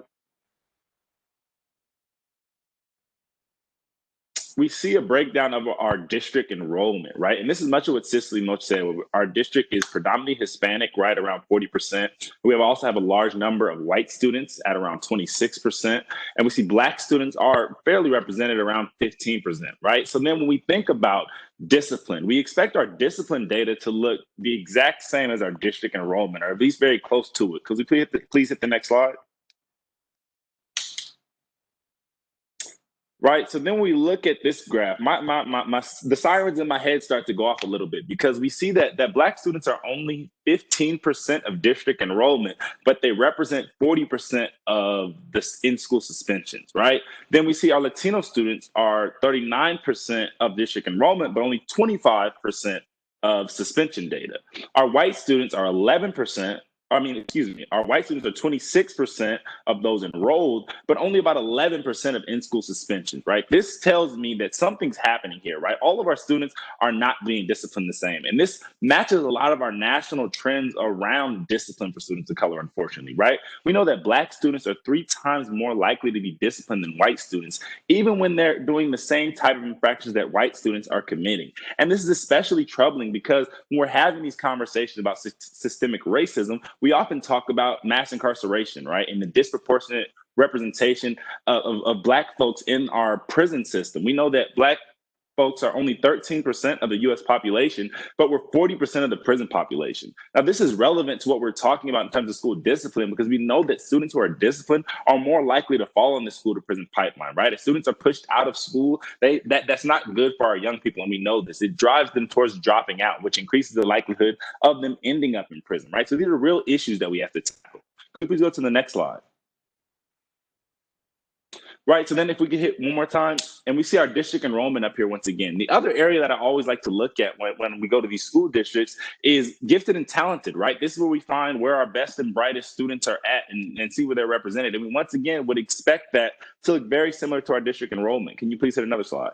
We see a breakdown of our district enrollment, right? And this is much of what Cicely Moch said. Our district is predominantly Hispanic, right around 40%. We also have a large number of white students at around 26%. And we see Black students are fairly represented around 15%, right? So then when we think about discipline, we expect our discipline data to look the exact same as our district enrollment, or at least very close to it. Could we please hit the next slide? Right. So then we look at this graph. The sirens in my head start to go off a little bit, because we see that Black students are only 15% of district enrollment, but they represent 40% of the in-school suspensions. Right. Then we see our Latino students are 39% of district enrollment, but only 25% of suspension data. Our white students are 11%. Our white students are 26% of those enrolled, but only about 11% of in-school suspensions, right? This tells me that something's happening here, right? All of our students are not being disciplined the same. And this matches a lot of our national trends around discipline for students of color, unfortunately, right? We know that Black students are 3 times more likely to be disciplined than white students, even when they're doing the same type of infractions that white students are committing. And this is especially troubling because when we're having these conversations about systemic racism, we often talk about mass incarceration, right? And the disproportionate representation of Black folks in our prison system. We know that Black folks are only 13% of the US population, but we're 40% of the prison population. Now, this is relevant to what we're talking about in terms of school discipline, because we know that students who are disciplined are more likely to fall in the school to prison pipeline, right? If students are pushed out of school, that's not good for our young people, and we know this. It drives them towards dropping out, which increases the likelihood of them ending up in prison, right? So these are real issues that we have to tackle. Could we go to the next slide? Right, so then if we could hit one more time, and we see our district enrollment up here once again. The other area that I always like to look at when we go to these school districts is gifted and talented, right? This is where we find where our best and brightest students are at and see where they're represented. And we once again would expect that to look very similar to our district enrollment. Can you please hit another slide?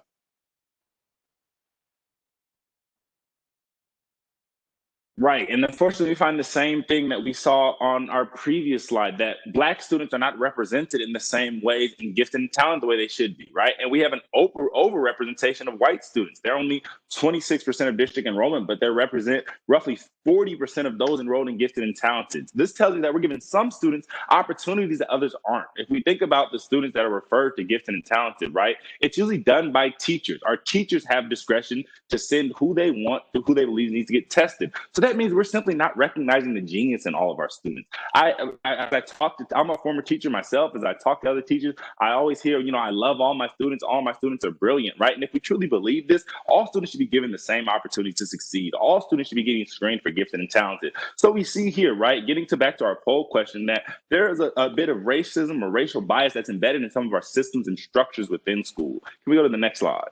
Right, and unfortunately, we find the same thing that we saw on our previous slide, that Black students are not represented in the same way in gifted and talent the way they should be, right? And we have an over-representation of white students. They're only 26% of district enrollment, but they represent roughly 40% of those enrolled in gifted and talented. This tells you that we're giving some students opportunities that others aren't. If we think about the students that are referred to gifted and talented, right, it's usually done by teachers. Our teachers have discretion to send who they want to who they believe needs to get tested. So that means we're simply not recognizing the genius in all of our students. As I talk to, I'm a former teacher myself. As I talk to other teachers, I always hear, I love all my students. All my students are brilliant, right? And if we truly believe this, all students should be given the same opportunity to succeed. All students should be getting screened for gifted and talented. So we see here, right, back to our poll question, that there is a bit of racism or racial bias that's embedded in some of our systems and structures within school. Can we go to the next slide?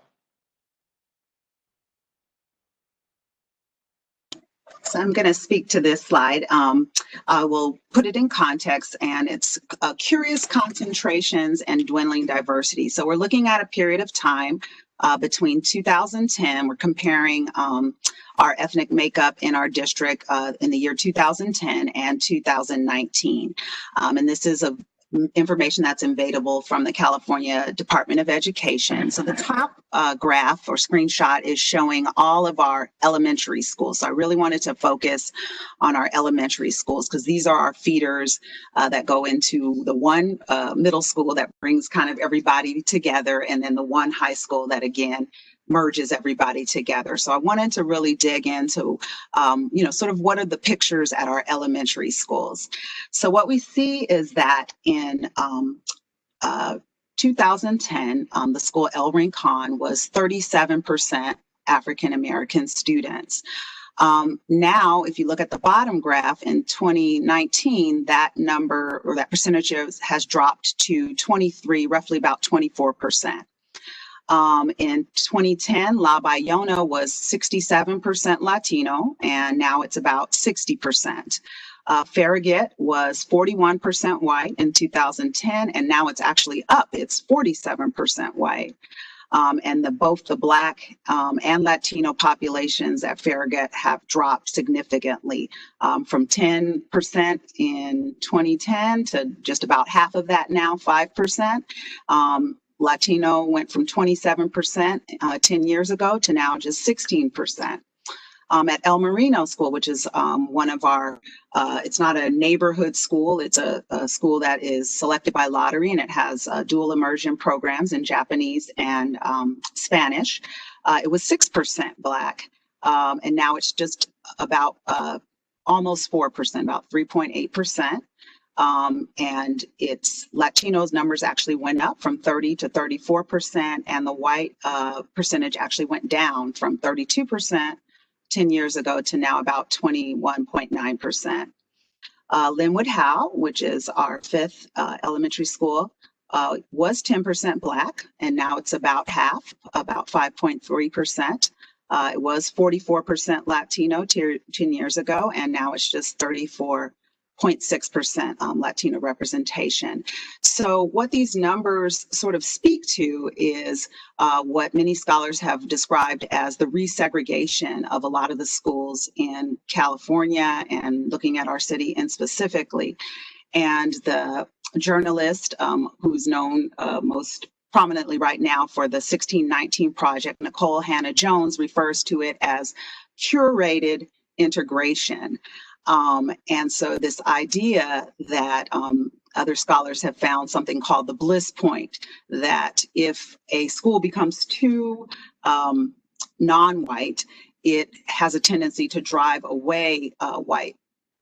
So I'm going to speak to this slide. I will put it in context, and it's curious concentrations and dwindling diversity. So we're looking at a period of time between 2010, we're comparing our ethnic makeup in our district in the year 2010 and 2019. And this is information that's available from the California Department of Education. So the top graph or screenshot is showing all of our elementary schools. So I really wanted to focus on our elementary schools because these are our feeders that go into the one middle school that brings kind of everybody together, and then the one high school that again merges everybody together. So I wanted to really dig into, sort of what are the pictures at our elementary schools. So what we see is that in 2010, the school El Rincon was 37% African-American students. Now, if you look at the bottom graph in 2019, that number or that percentage has dropped to 23, roughly about 24%. In 2010, La Bayona was 67% Latino, and now it's about 60%. Farragut was 41% white in 2010, and now it's actually up. It's 47% white. And both the Black and Latino populations at Farragut have dropped significantly from 10% in 2010 to just about half of that now, 5%. Latino went from 27% 10 years ago to now just 16%. At El Marino School, which is one of our, it's not a neighborhood school, it's a school that is selected by lottery, and it has dual immersion programs in Japanese and Spanish. It was 6% Black, and now it's just about almost 4%, about 3.8%. And it's Latinos numbers actually went up from 30 to 34%, and the white percentage actually went down from 32% 10 years ago to now about 21.9%. Linwood Howe, which is our fifth elementary school, was 10% Black, and now it's about half, about 5.3%. It was 44% Latino 10 years ago, and now it's just 34.6% Latino representation. So what these numbers sort of speak to is what many scholars have described as the resegregation of a lot of the schools in California, and looking at our city and specifically. And the journalist who's known most prominently right now for the 1619 Project, Nicole Hannah Jones, refers to it as curated integration. And so this idea that other scholars have found something called the bliss point, that if a school becomes too non-white, it has a tendency to drive away white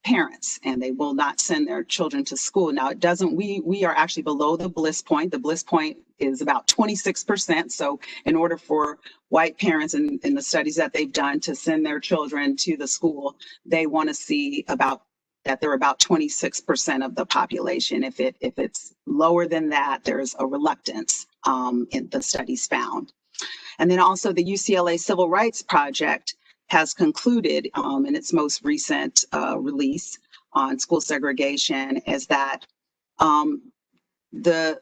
parents, and they will not send their children to school. Now, it doesn't, we are actually below the bliss point. The bliss point is about 26%. So in order for white parents in the studies that they've done to send their children to the school, they want to see that they're about 26% of the population. If it's lower than that, there's a reluctance in the studies found. And then also the UCLA Civil Rights Project has concluded in its most recent release on school segregation is that the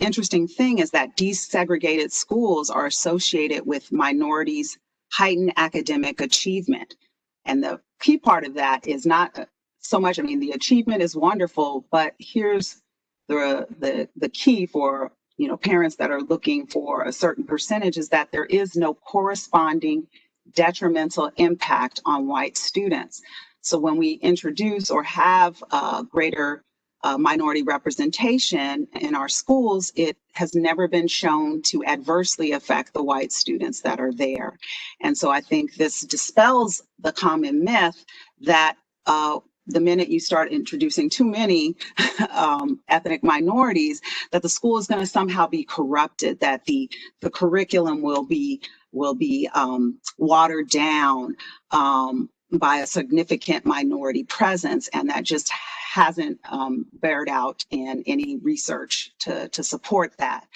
interesting thing is that desegregated schools are associated with minorities' heightened academic achievement. And the key part of that is not so much, I mean, the achievement is wonderful, but here's the key for parents that are looking for a certain percentage is that there is no corresponding detrimental impact on white students. So when we introduce or have greater minority representation in our schools, it has never been shown to adversely affect the white students that are there. And so I think this dispels the common myth that the minute you start introducing too many ethnic minorities, that the school is going to somehow be corrupted, that the curriculum will be watered down by a significant minority presence, and that just hasn't bared out in any research to support that.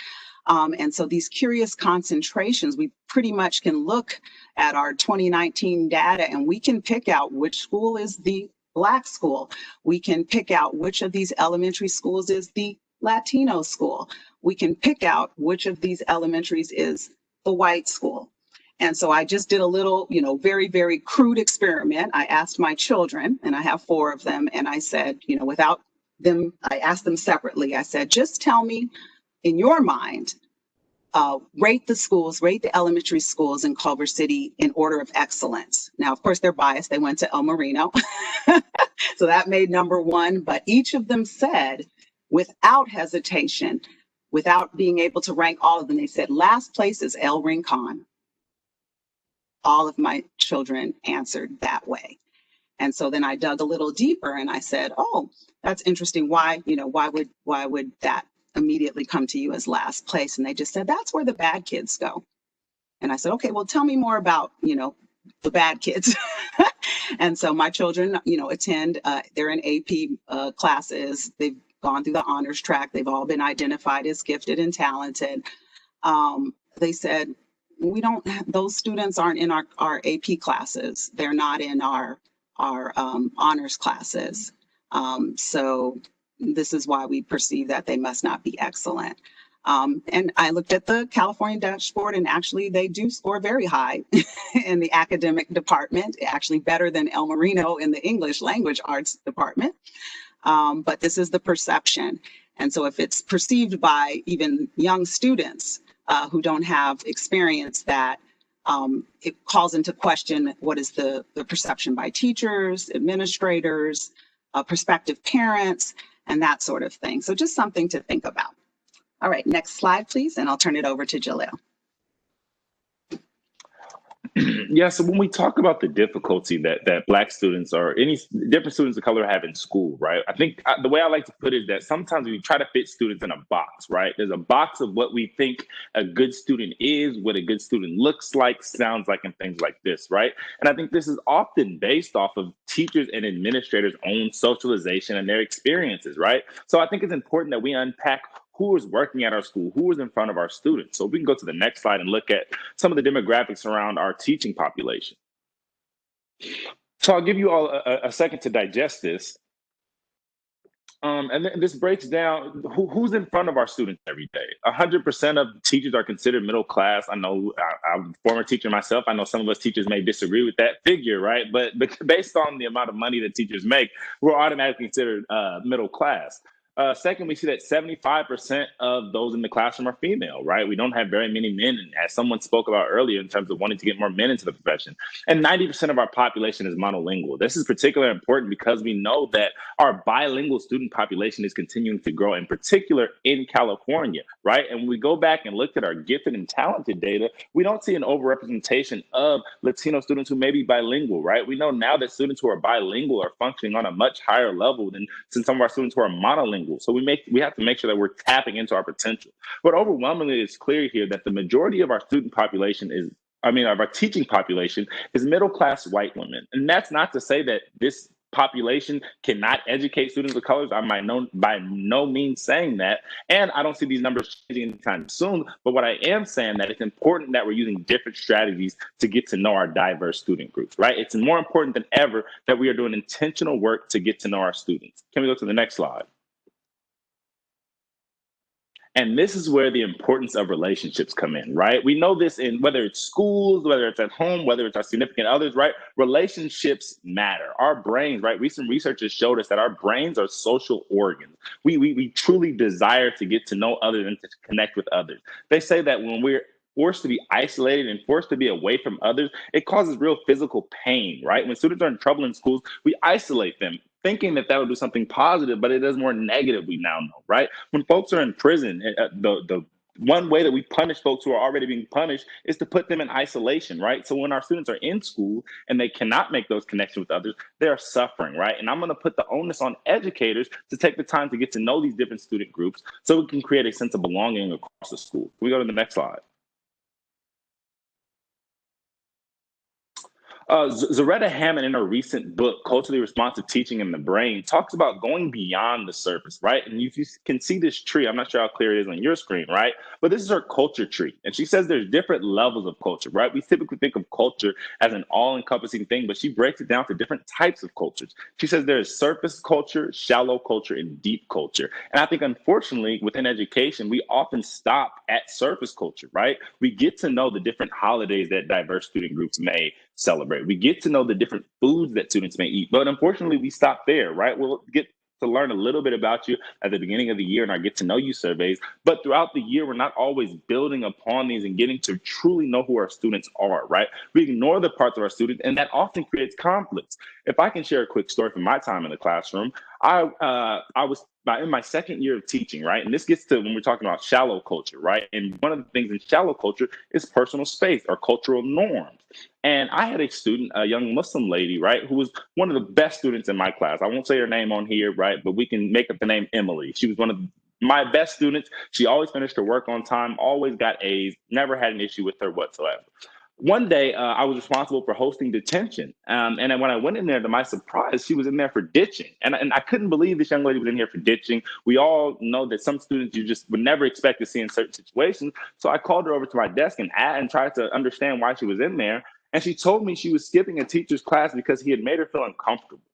And so these curious concentrations, we pretty much can look at our 2019 data and we can pick out which school is the Black school. We can pick out which of these elementary schools is the Latino school. We can pick out which of these elementaries is the white school. And so I just did a little, very, very crude experiment. I asked my children, and I have 4 of them, and I said, without them, I asked them separately. I said, just tell me in your mind, rate the elementary schools in Culver City in order of excellence. Now, of course, they're biased. They went to El Marino. So that made number 1. But each of them said, without hesitation, without being able to rank all of them, they said, last place is El Rincon. All of my children answered that way. And so then I dug a little deeper and I said, oh, that's interesting. Why would that immediately come to you as last place? And they just said, that's where the bad kids go. And I said, okay, well, tell me more about, the bad kids. And so my children, attend, they're in AP classes. They've gone through the honors track. They've all been identified as gifted and talented. They said, those students aren't in our AP classes. They're not in our honors classes. So this is why we perceive that they must not be excellent. And I looked at the California dashboard, and actually they do score very high in the academic department, actually better than El Marino in the English language arts department. But this is the perception. And so if it's perceived by even young students who don't have experience, that it calls into question what is the perception by teachers, administrators, prospective parents, and that sort of thing. So just something to think about. All right, next slide, please, and I'll turn it over to Jalil. Yeah, so when we talk about the difficulty that Black students or any different students of color have in school, right? I think the way I like to put it is that sometimes we try to fit students in a box, right? There's a box of what we think a good student is, what a good student looks like, sounds like, and things like this, right? And I think this is often based off of teachers and administrators' own socialization and their experiences, right? So I think it's important that we unpack who is working at our school, who is in front of our students. So we can go to the next slide and look at some of the demographics around our teaching population. So I'll give you all a second to digest this. And then this breaks down who's in front of our students every day. 100% of teachers are considered middle class. I know I'm a former teacher myself. I know some of us teachers may disagree with that figure, right? But based on the amount of money that teachers make, we're automatically considered middle class. Second, we see that 75% of those in the classroom are female, right? We don't have very many men, as someone spoke about earlier, in terms of wanting to get more men into the profession. And 90% of our population is monolingual. This is particularly important because we know that our bilingual student population is continuing to grow, in particular in California, right? And when we go back and look at our gifted and talented data, we don't see an overrepresentation of Latino students who may be bilingual, right? We know now that students who are bilingual are functioning on a much higher level than some of our students who are monolingual. So we have to make sure that we're tapping into our potential. But overwhelmingly, it's clear here that the majority of our student population of our teaching population is middle-class white women. And that's not to say that this population cannot educate students of colors. I'm by no means saying that. And I don't see these numbers changing anytime soon. But what I am saying that it's important that we're using different strategies to get to know our diverse student groups, right? It's more important than ever that we are doing intentional work to get to know our students. Can we go to the next slide? And this is where the importance of relationships come in, right? We know this in whether it's schools, whether it's at home, whether it's our significant others, right? Relationships matter. Our brains, right? Recent research has showed us that our brains are social organs. We truly desire to get to know others and to connect with others. They say that when we're forced to be isolated and forced to be away from others, it causes real physical pain, right? When students are in trouble in schools, we isolate them, thinking that will do something positive, but it does more negative, we now know, right? When folks are in prison, the one way that we punish folks who are already being punished is to put them in isolation, right? So when our students are in school and they cannot make those connections with others, they're suffering, right? And I'm going to put the onus on educators to take the time to get to know these different student groups so we can create a sense of belonging across the school. Can we go to the next slide? Zaretta Hammond, in her recent book, Culturally Responsive Teaching in the Brain, talks about going beyond the surface, right? And you can see this tree. I'm not sure how clear it is on your screen, right? But this is her culture tree. And she says there's different levels of culture, right? We typically think of culture as an all-encompassing thing, but she breaks it down to different types of cultures. She says there's surface culture, shallow culture, and deep culture. And I think, unfortunately, within education, we often stop at surface culture, right? We get to know the different holidays that diverse student groups may celebrate. We get to know the different foods that students may eat, but unfortunately we stop there, right? We'll get to learn a little bit about you at the beginning of the year in our get to know you surveys, but throughout the year, we're not always building upon these and getting to truly know who our students are, right? We ignore the parts of our students, and that often creates conflicts. If I can share a quick story from my time in the classroom, I was in my second year of teaching, right? And this gets to when we're talking about shallow culture, right? And one of the things in shallow culture is personal space or cultural norms. And I had a student, a young Muslim lady, right, who was one of the best students in my class. I won't say her name on here, right, but we can make up the name Emily. She was one of my best students. She always finished her work on time, always got A's, never had an issue with her whatsoever. One day, I was responsible for hosting detention. And then when I went in there, to my surprise, she was in there for ditching. And I couldn't believe this young lady was in here for ditching. We all know that some students you just would never expect to see in certain situations. So I called her over to my desk and tried to understand why she was in there. And she told me she was skipping a teacher's class because he had made her feel uncomfortable.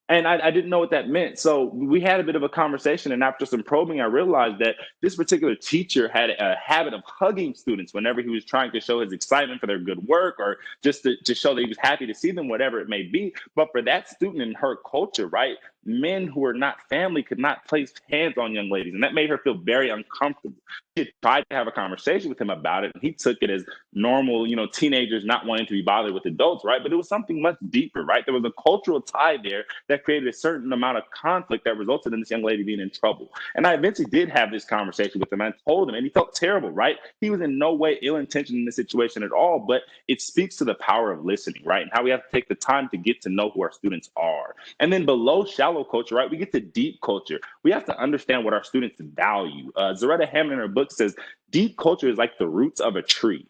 And I didn't know what that meant. So we had a bit of a conversation, and after some probing, I realized that this particular teacher had a habit of hugging students whenever he was trying to show his excitement for their good work or just to show that he was happy to see them, whatever it may be. But for that student in her culture, right, men who are not family could not place hands on young ladies, and that made her feel very uncomfortable. She tried to have a conversation with him about it, and he took it as normal, teenagers not wanting to be bothered with adults, right? But it was something much deeper, right? There was a cultural tie there that created a certain amount of conflict that resulted in this young lady being in trouble. And I eventually did have this conversation with him and I told him, and he felt terrible, right? He was in no way ill-intentioned in this situation at all, but it speaks to the power of listening, right? And how we have to take the time to get to know who our students are. And then below shallow culture, right, we get to deep culture. We have to understand what our students value. Zaretta Hammond in her book says, deep culture is like the roots of a tree.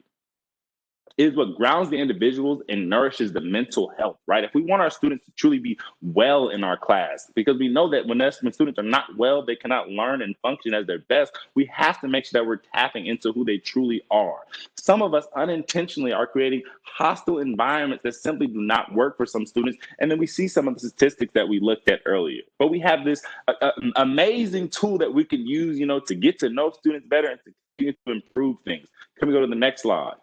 It is what grounds the individuals and nourishes the mental health, right? If we want our students to truly be well in our class, because we know that when students are not well, they cannot learn and function as their best, we have to make sure that we're tapping into who they truly are. Some of us unintentionally are creating hostile environments that simply do not work for some students. And then we see some of the statistics that we looked at earlier. But we have this amazing tool that we can use, to get to know students better and to continue to improve things. Can we go to the next slide?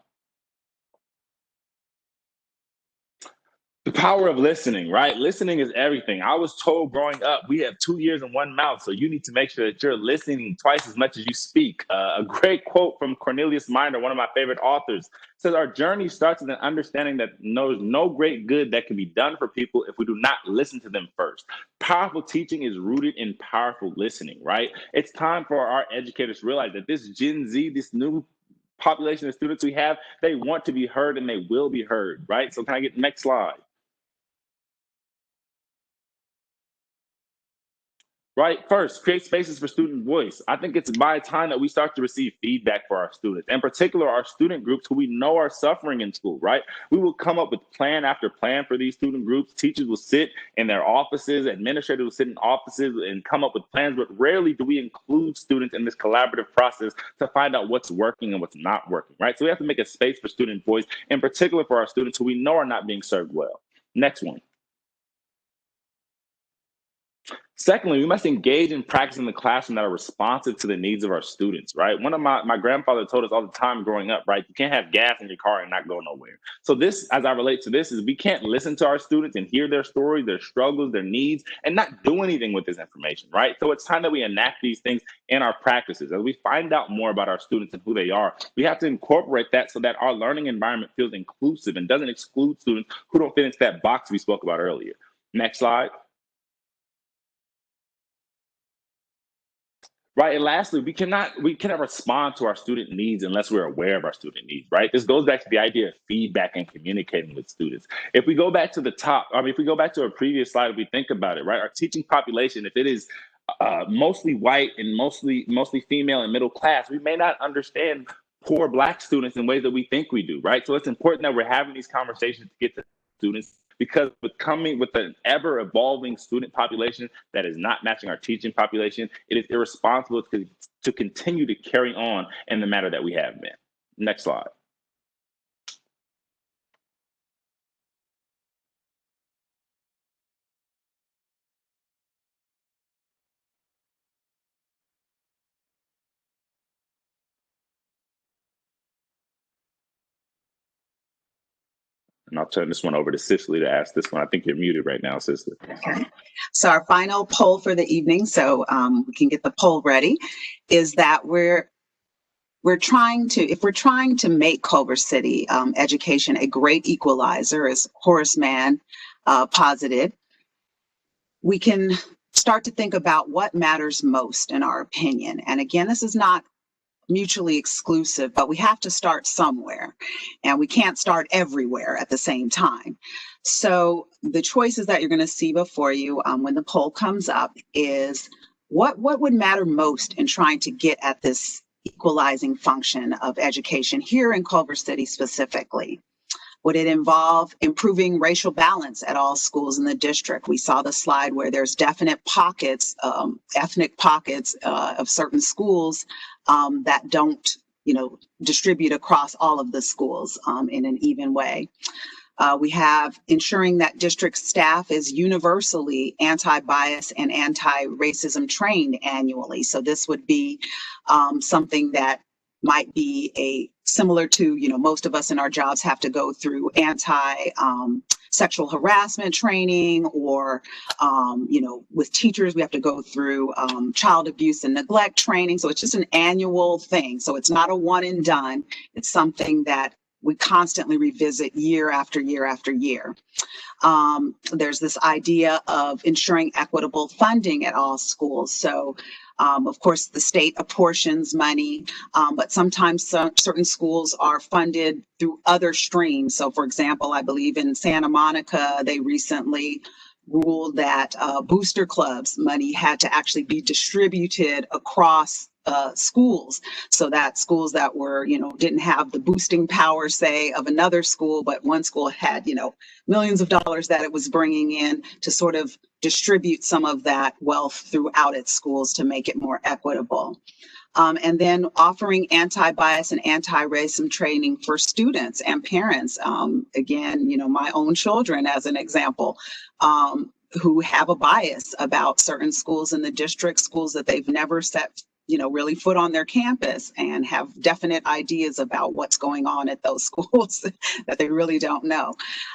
The power of listening, right? Listening is everything. I was told growing up, we have 2 ears and 1 mouth, so you need to make sure that you're listening twice as much as you speak. A great quote from Cornelius Minor, one of my favorite authors, says, "Our journey starts with an understanding that there's no great good that can be done for people if we do not listen to them first." Powerful teaching is rooted in powerful listening, right? It's time for our educators to realize that this Gen Z, this new population of students we have, they want to be heard and they will be heard, right? So can I get the next slide? Right. First, create spaces for student voice. I think it's by time that we start to receive feedback for our students, in particular, our student groups who we know are suffering in school, right? We will come up with plan after plan for these student groups. Teachers will sit in their offices, administrators will sit in offices and come up with plans, but rarely do we include students in this collaborative process to find out what's working and what's not working, right? So we have to make a space for student voice, in particular for our students who we know are not being served well. Next one. Secondly, we must engage in practice in the classroom that are responsive to the needs of our students, right? One of my grandfather told us all the time growing up, right? You can't have gas in your car and not go nowhere. So this, as I relate to this, is we can't listen to our students and hear their stories, their struggles, their needs, and not do anything with this information, right? So it's time that we enact these things in our practices. As we find out more about our students and who they are, we have to incorporate that so that our learning environment feels inclusive and doesn't exclude students who don't fit into that box we spoke about earlier. Next slide. Right. And lastly, we cannot respond to our student needs unless we're aware of our student needs, right? This goes back to the idea of feedback and communicating with students. If we go back to the top, if we go back to a previous slide, if we think about it, right, our teaching population, if it is mostly white and mostly female and middle class, we may not understand poor Black students in ways that we think we do, right? So it's important that we're having these conversations to get to students, because with an ever evolving student population that is not matching our teaching population, it is irresponsible to continue to carry on in the manner that we have been. Next slide. And I'll turn this one over to Cicely to ask this one. I think you're muted right now, Cicely. Okay. So our final poll for the evening, so we can get the poll ready, is that if we're trying to make Culver City education a great equalizer, as Horace Mann posited, we can start to think about what matters most in our opinion. And again, this is not mutually exclusive, but we have to start somewhere, and we can't start everywhere at the same time. So the choices that you're going to see before you when the poll comes up is what would matter most in trying to get at this equalizing function of education here in Culver City specifically. Would it involve improving racial balance at all schools in the district? We saw the slide where there's definite pockets, ethnic pockets of certain schools that don't, distribute across all of the schools in an even way. We have ensuring that district staff is universally anti-bias and anti-racism trained annually. So this would be something that might be similar to, most of us in our jobs have to go through sexual harassment training, or, with teachers, we have to go through child abuse and neglect training. So it's just an annual thing. So it's not a one and done. It's something that we constantly revisit year after year after year. There's this idea of ensuring equitable funding at all schools. So, of course, the state apportions money, but sometimes certain schools are funded through other streams. So, for example, I believe in Santa Monica, they recently ruled that booster clubs money had to actually be distributed across schools, so that schools that were, didn't have the boosting power, say, of another school, but one school had, millions of dollars that it was bringing in, to sort of distribute some of that wealth throughout its schools to make it more equitable. And then offering anti-bias and anti-racism training for students and parents. Again, my own children, as an example, who have a bias about certain schools in the district, schools that they've never set really foot on their campus and have definite ideas about what's going on at those schools that they really don't know.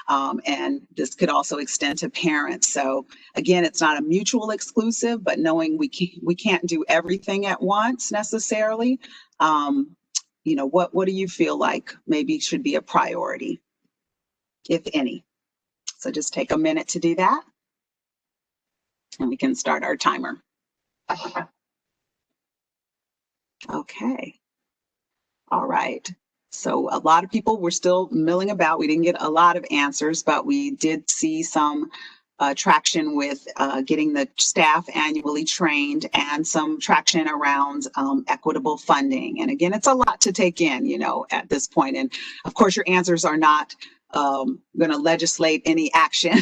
And this could also extend to parents. So again, it's not a mutual exclusive, but knowing we can't do everything at once necessarily. What do you feel like maybe should be a priority, if any? So just take a minute to do that, and we can start our timer. Okay. All right. So a lot of people were still milling about. We didn't get a lot of answers, but we did see some traction with getting the staff annually trained and some traction around equitable funding. And again, it's a lot to take in, at this point. And of course, your answers are not going to legislate any action.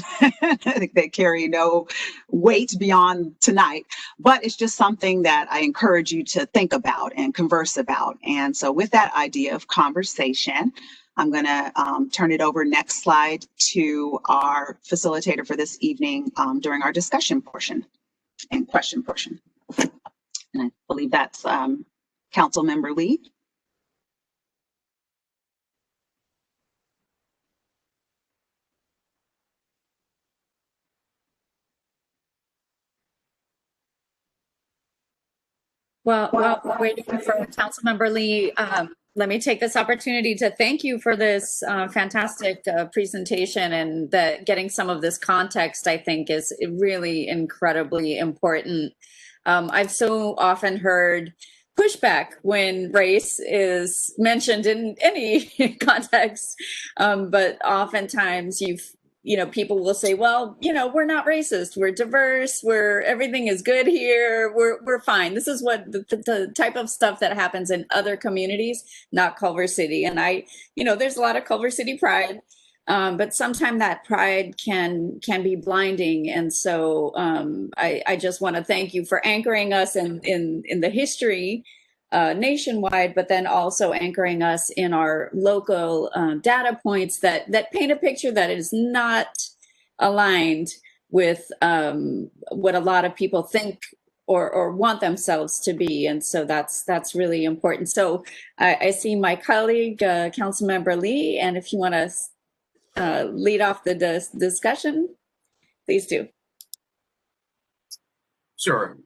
They carry no weight beyond tonight, but it's just something that I encourage you to think about and converse about. And so with that idea of conversation, I'm going to turn it over, next slide, to our facilitator for this evening during our discussion portion and question portion. And I believe that's Council Member Lee. Well, while we're waiting for Councilmember Lee, let me take this opportunity to thank you for this fantastic presentation, and that getting some of this context, I think, is really incredibly important. I've so often heard pushback when race is mentioned in any context, but oftentimes people will say, well, we're not racist, we're diverse, everything is good here, we're fine. This is what the type of stuff that happens in other communities, not Culver City. And there's a lot of Culver City pride, but sometimes that pride can be blinding. And so I just want to thank you for anchoring us in the history nationwide, but then also anchoring us in our local data points that paint a picture that is not aligned with what a lot of people think or want themselves to be. And so that's really important. So I see my colleague, Councilmember Lee, and if you want to lead off the discussion, please do. Sure.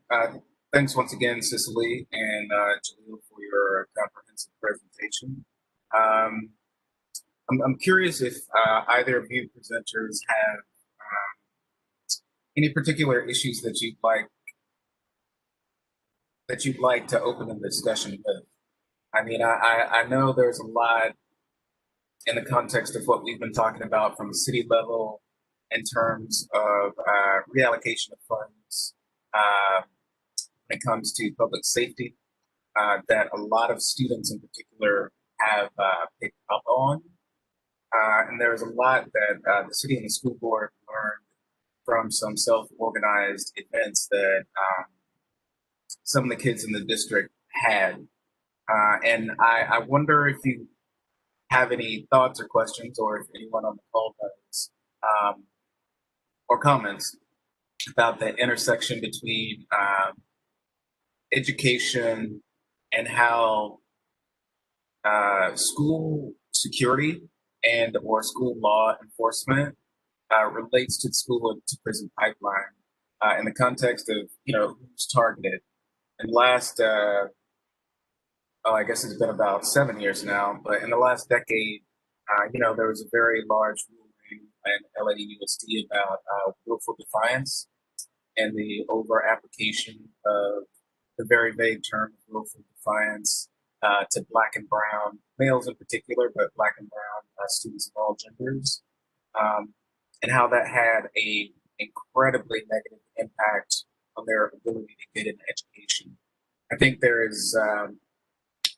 Thanks once again, Cicely and Jaleel, for your comprehensive presentation. I'm curious if either of you presenters have any particular issues that you'd like to open the discussion with. I mean, I know there's a lot in the context of what we've been talking about from the city level in terms of reallocation of funds. When it comes to public safety, that a lot of students in particular have picked up on. And there's a lot that the city and the school board learned from some self-organized events that some of the kids in the district had. And I wonder if you have any thoughts or questions, or if anyone on the call does, or comments about the intersection between education and how school security and or school law enforcement relates to the school to prison pipeline in the context of who's targeted. And last I guess it's been about 7 years now, but in the last decade, there was a very large ruling in LAUSD about willful defiance and the over application of the very vague term of willful defiance to Black and brown males in particular, but Black and brown students of all genders, and how that had a incredibly negative impact on their ability to get an education. I think there is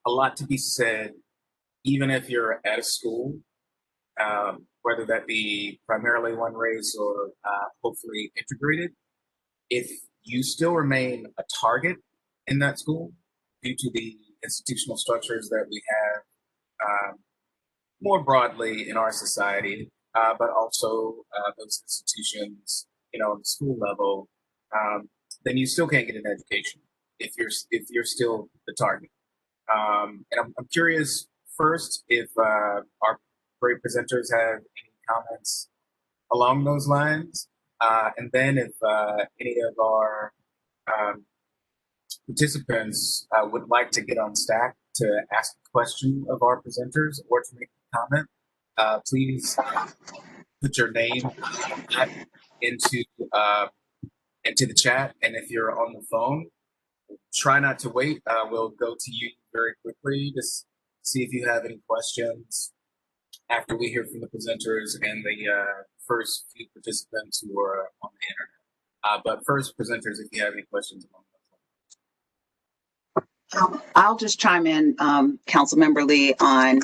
a lot to be said, even if you're at a school, whether that be primarily one race or hopefully integrated, if you still remain a target in that school due to the institutional structures that we have more broadly in our society, but also those institutions, on the school level, then you still can't get an education. if you're still the target. And I'm curious first if our great presenters have any comments along those lines, and then if any of our participants would like to get on stack to ask a question of our presenters or to make a comment, please put your name into into the chat. And if you're on the phone, try not to wait. We'll go to you very quickly to see if you have any questions after we hear from the presenters and the first few participants who are on the internet. But first, presenters, if you have any questions along those lines. I'll just chime in, Councilmember Lee, on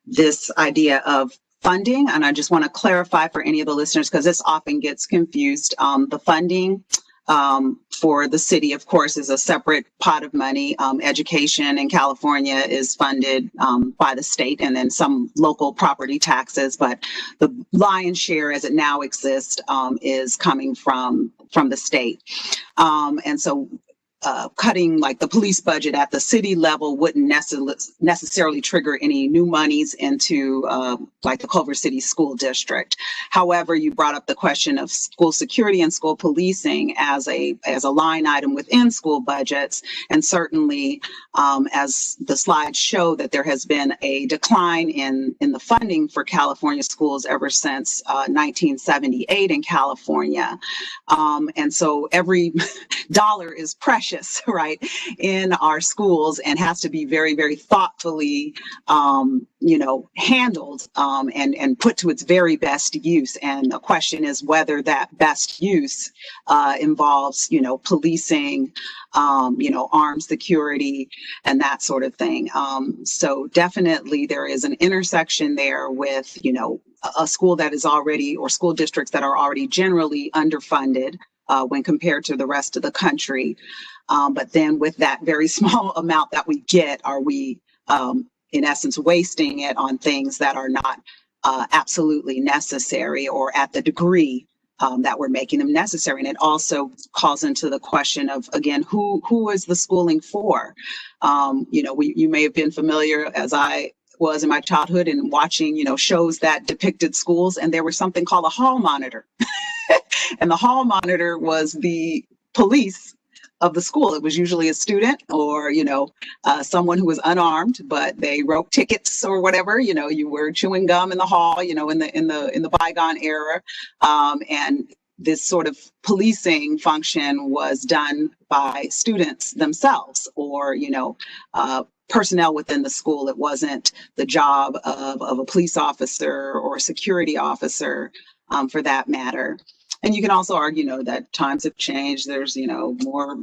this idea of funding. And I just want to clarify for any of the listeners, because this often gets confused. The funding for the city, of course, is a separate pot of money. Education in California is funded by the state, and then some local property taxes. But the lion's share, as it now exists, is coming from the state. And so cutting like the police budget at the city level wouldn't necessarily trigger any new monies into like the Culver City School District. However, you brought up the question of school security and school policing as a line item within school budgets, and certainly as the slides show that there has been a decline in the funding for California schools ever since 1978 in California, and so every dollar is precious, right, in our schools, and has to be very, very thoughtfully, handled and put to its very best use. And the question is whether that best use involves, policing, armed security, and that sort of thing. So definitely there is an intersection there with, a school that is already, or school districts that are already generally underfunded when compared to the rest of the country. But then with that very small amount that we get, are we, in essence, wasting it on things that are not absolutely necessary or at the degree that we're making them necessary? And it also calls into the question of, again, who is the schooling for? You may have been familiar, as I was in my childhood, and watching, shows that depicted schools, and there was something called a hall monitor. And the hall monitor was the police of the school. It was usually a student or, someone who was unarmed, but they wrote tickets or whatever. You were chewing gum in the hall, in the bygone era. And this sort of policing function was done by students themselves, or, personnel within the school. It wasn't the job of a police officer or a security officer, for that matter. And you can also argue, that times have changed. There's, more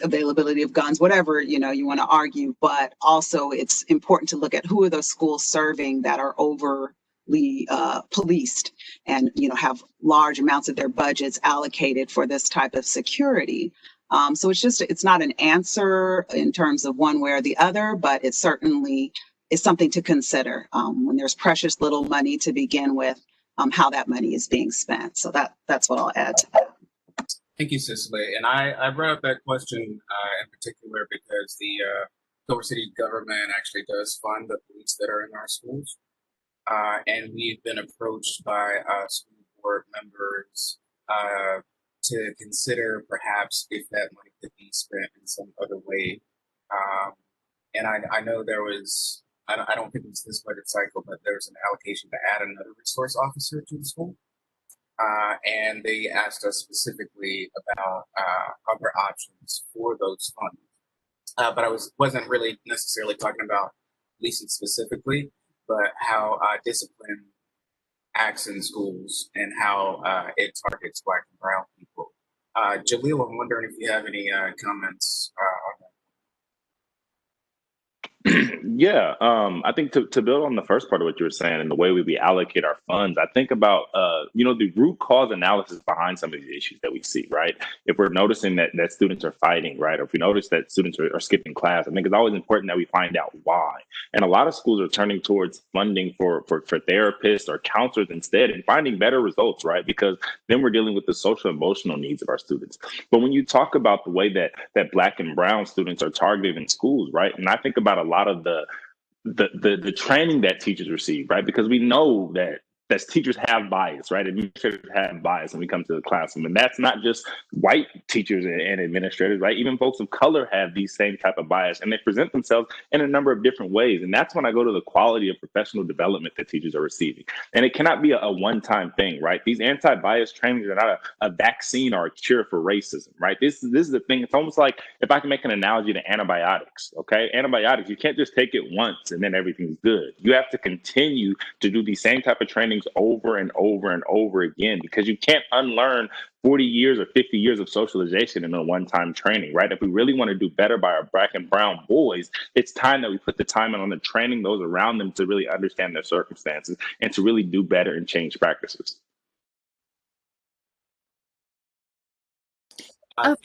availability of guns, whatever, you want to argue. But also it's important to look at who are those schools serving that are overly policed and, have large amounts of their budgets allocated for this type of security. So it's not an answer in terms of one way or the other, but it certainly is something to consider when there's precious little money to begin with. How that money is being spent. So that's what I'll add to that. Thank you, Cicely. And I brought up that question in particular because the Culver City government actually does fund the police that are in our schools. And we've been approached by school board members to consider perhaps if that money could be spent in some other way. And I know there was, I don't think it was this budget cycle, but there was an allocation to add another resource officer to the school. And they asked us specifically about other options for those funds. But I wasn't really necessarily talking about policing specifically, but how discipline acts in schools and how it targets Black and brown people. Jaleel, I'm wondering if you have any comments on that. Yeah, I think to build on the first part of what you were saying and the way we allocate our funds, I think about the root cause analysis behind some of these issues that we see, right? If we're noticing that students are fighting, right, or if we notice that students are skipping class, I think it's always important that we find out why. And a lot of schools are turning towards funding for therapists or counselors instead, and finding better results, right? Because then we're dealing with the social emotional needs of our students. But when you talk about the way that Black and Brown students are targeted in schools, right, and I think about a lot of the training that teachers receive, right? Because we know that teachers have bias, right? Administrators have bias when we come to the classroom, and that's not just white teachers and administrators, right? Even folks of color have these same type of bias, and they present themselves in a number of different ways. And that's when I go to the quality of professional development that teachers are receiving. And it cannot be a one-time thing, right? These anti-bias trainings are not a vaccine or a cure for racism, right? This is the thing. It's almost like, if I can make an analogy to antibiotics, okay? Antibiotics, you can't just take it once and then everything's good. You have to continue to do these same type of trainings over and over and over again, because you can't unlearn 40 years or 50 years of socialization in a one-time training, right? If we really want to do better by our Black and Brown boys, it's time that we put the time in on the training those around them to really understand their circumstances and to really do better and change practices. I'm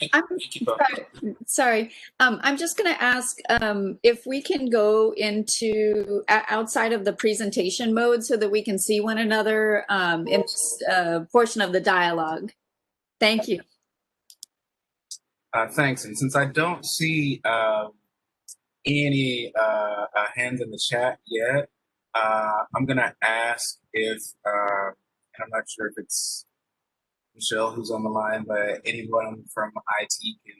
sorry. I'm just going to ask if we can go into outside of the presentation mode so that we can see one another in this portion of the dialogue. Thank you. Thanks. And since I don't see any hands in the chat yet, I'm going to ask if, and I'm not sure if it's Michelle who's on the line, but anyone from IT can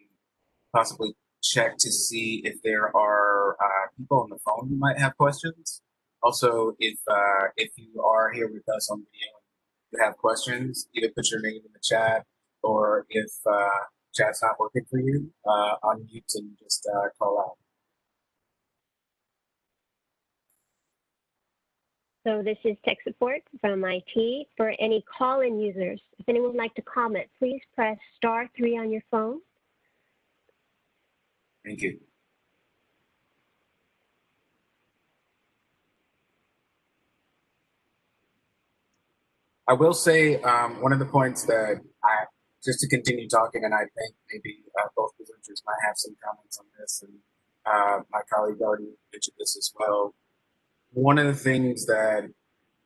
possibly check to see if there are people on the phone who might have questions. Also, if you are here with us on video and you have questions, either put your name in the chat, or if chat's not working for you, unmute and just call out. So this is tech support from IT. For any call-in users, if anyone would like to comment, please press *3 on your phone. Thank you. I will say one of the points that just to continue talking, and I think maybe both presenters might have some comments on this, and my colleague already mentioned this as well. One of the things that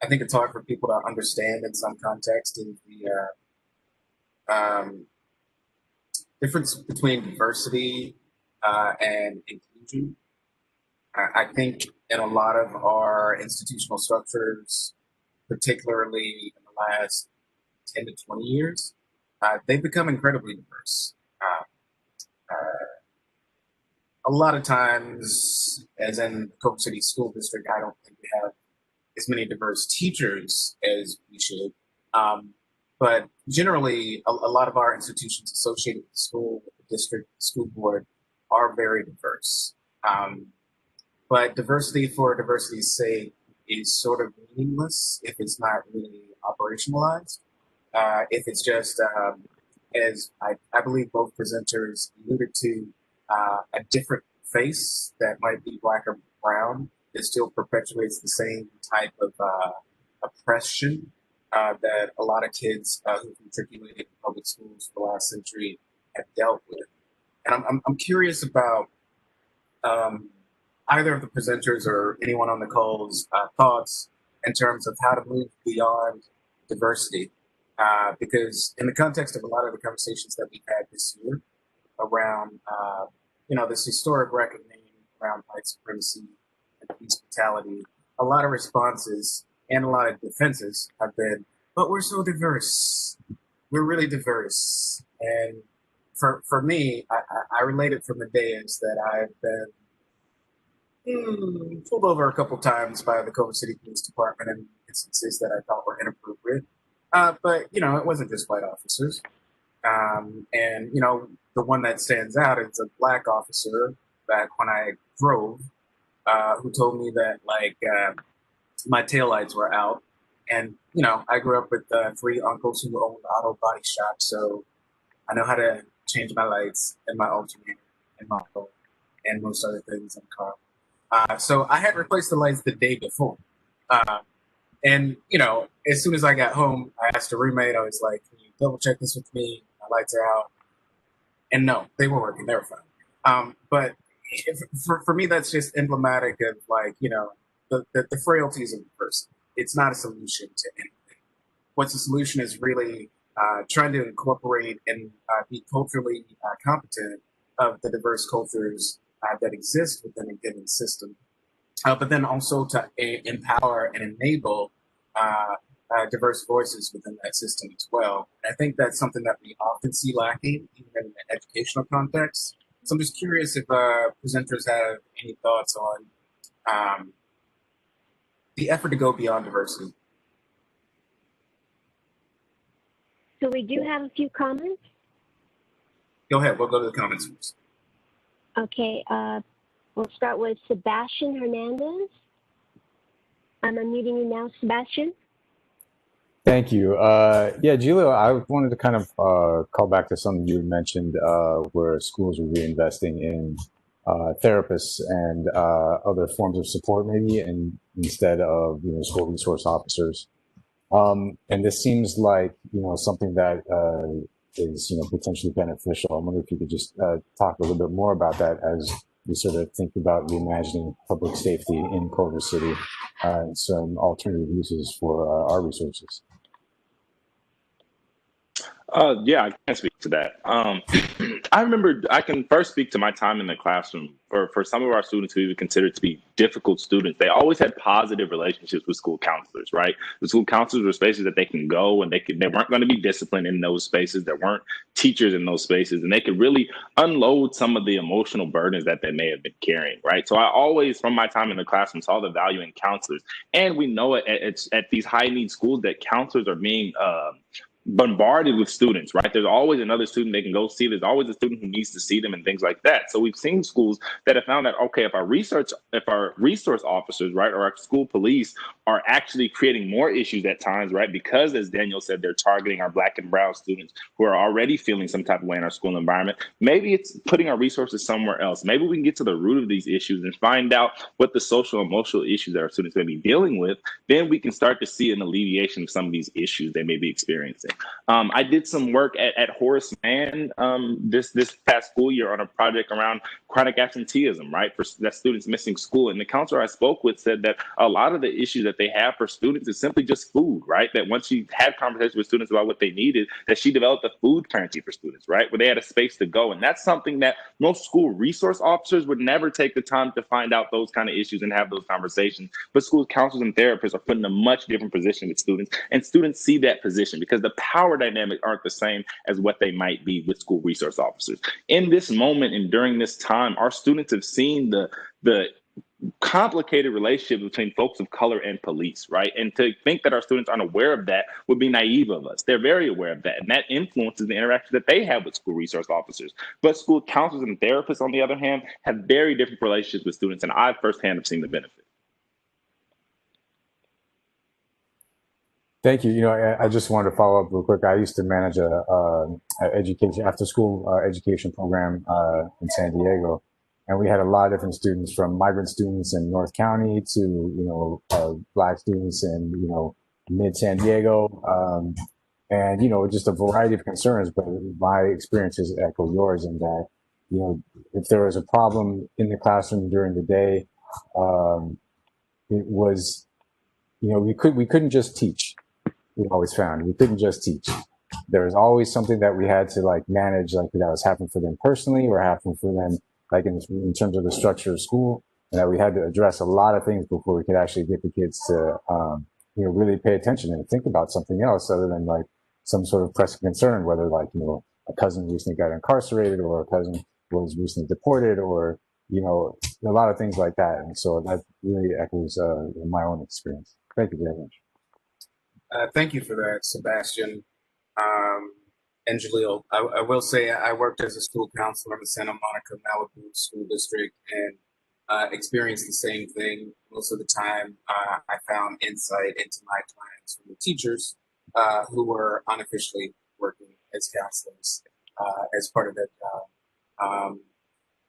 I think it's hard for people to understand in some context is the difference between diversity and inclusion. I think in a lot of our institutional structures, particularly in the last 10 to 20 years, they've become incredibly diverse. A lot of times, as in the Culver City School District, I don't think we have as many diverse teachers as we should. But generally, a lot of our institutions associated with the school, with the district, the school board are very diverse. But diversity for diversity's sake is sort of meaningless if it's not really operationalized. If it's just, as I believe both presenters alluded to, a different face that might be Black or brown, it still perpetuates the same type of oppression that a lot of kids who've matriculated in public schools for the last century have dealt with. And I'm curious about either of the presenters or anyone on the call's thoughts in terms of how to move beyond diversity. Because in the context of a lot of the conversations that we've had this year around this historic reckoning around white supremacy and police brutality, a lot of responses and a lot of defenses have been, but we're so diverse. We're really diverse. And for me, I relate it from the days that I've been pulled over a couple times by the Culver City Police Department in instances that I thought were inappropriate. But, it wasn't just white officers. And the one that stands out is a Black officer back when I drove, who told me that my taillights were out. And, I grew up with 3 uncles who owned auto body shops. So I know how to change my lights and my alternator and my phone and most other things in the car. So I had replaced the lights the day before. And, you know, as soon as I got home, I asked a roommate, I was like, can you double check this with me? My lights are out. And no, they were working, they were fine. But for me, that's just emblematic of, like, you know, the frailties of the person. It's not a solution to anything. What's the solution is really trying to incorporate and be culturally competent of the diverse cultures that exist within a given system, but then also to empower and enable diverse voices within that system as well. And I think that's something that we often see lacking, even in an educational context. So I'm just curious if presenters have any thoughts on the effort to go beyond diversity. So we do have a few comments. Go ahead, we'll go to the comments first. Okay, we'll start with Sebastian Hernandez. I'm unmuting you now, Sebastian. Thank you. Yeah, Julio, I wanted to kind of call back to something you had mentioned where schools are reinvesting in therapists and other forms of support, maybe, and instead of school resource officers. And this seems like something that is potentially beneficial. I wonder if you could just talk a little bit more about that as we sort of think about reimagining public safety in Culver City and some alternative uses for our resources. Yeah, I can speak to that. I remember I can first speak to my time in the classroom. For some of our students who we would consider to be difficult students, they always had positive relationships with school counselors, right? The school counselors were spaces that they can go and they weren't going to be disciplined in those spaces. There weren't teachers in those spaces, and they could really unload some of the emotional burdens that they may have been carrying, right? So I always, from my time in the classroom, saw the value in counselors. And we know at these high need schools that counselors are being bombarded with students, right? There's always another student they can go see. There's always a student who needs to see them and things like that. So we've seen schools that have found that, okay, if our resource officers, right, or our school police are actually creating more issues at times, right? Because as Daniel said, they're targeting our Black and brown students who are already feeling some type of way in our school environment. Maybe it's putting our resources somewhere else. Maybe we can get to the root of these issues and find out what the social and emotional issues that our students may be dealing with. Then we can start to see an alleviation of some of these issues they may be experiencing. I did some work at Horace Mann this past school year on a project around chronic absenteeism, right? For that students missing school. And the counselor I spoke with said that a lot of the issues that they have for students is simply just food, right? That once she had conversations with students about what they needed, that she developed a food pantry for students, right? Where they had a space to go. And that's something that most school resource officers would never take the time to find out those kind of issues and have those conversations. But school counselors and therapists are put in a much different position with students, and students see that position because the power dynamics aren't the same as what they might be with school resource officers. In this moment and during this time, our students have seen the complicated relationship between folks of color and police, right? And to think that our students aren't aware of that would be naive of us. They're very aware of that. And that influences the interaction that they have with school resource officers. But school counselors and therapists, on the other hand, have very different relationships with students. And I firsthand have seen the benefit. Thank you. I just wanted to follow up real quick. I used to manage a education after school education program in San Diego, and we had a lot of different students, from migrant students in North County to Black students in mid San Diego, and just a variety of concerns. But my experiences echo yours in that if there was a problem in the classroom during the day, it was we couldn't just teach. We always found we couldn't just teach. There was always something that we had to manage, that was happening for them personally or happening for them in terms of the structure of school, and that we had to address a lot of things before we could actually get the kids to really pay attention and think about something else other than some sort of pressing concern, whether a cousin recently got incarcerated or a cousin was recently deported, or a lot of things like that. And so that really echoes my own experience. Thank you very much. Thank you for that, Sebastian. And Jaleel, I will say I worked as a school counselor in the Santa Monica Malibu School District and experienced the same thing. Most of the time, I found insight into my clients from the teachers who were unofficially working as counselors as part of their job.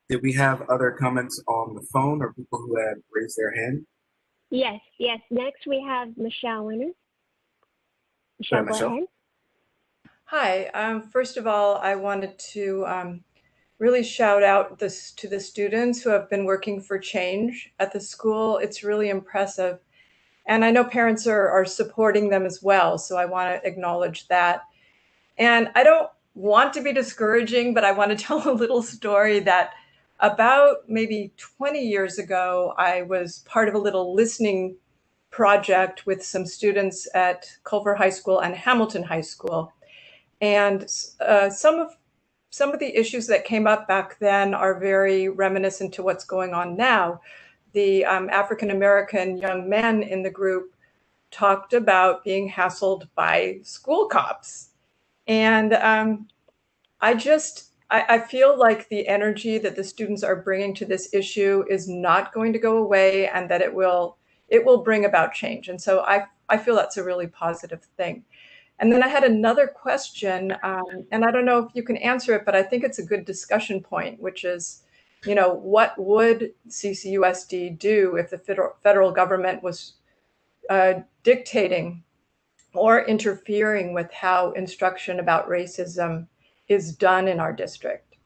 Did we have other comments on the phone or people who had raised their hand? Yes, yes. Next we have Michelle Winner. Michelle, go Michelle. ahead. Hi. First of all, I wanted to really shout out to the students who have been working for change at the school. It's really impressive. And I know parents are supporting them as well, so I want to acknowledge that. And I don't want to be discouraging, but I want to tell a little story that about maybe 20 years ago, I was part of a little listening project with some students at Culver High School and Hamilton High School. And some of the issues that came up back then are very reminiscent to what's going on now. The African American young men in the group talked about being hassled by school cops. And I feel like the energy that the students are bringing to this issue is not going to go away, and that it will bring about change. And so I feel that's a really positive thing. And then I had another question, and I don't know if you can answer it, but I think it's a good discussion point, which is, what would CCUSD do if the federal government was dictating or interfering with how instruction about racism is done in our district?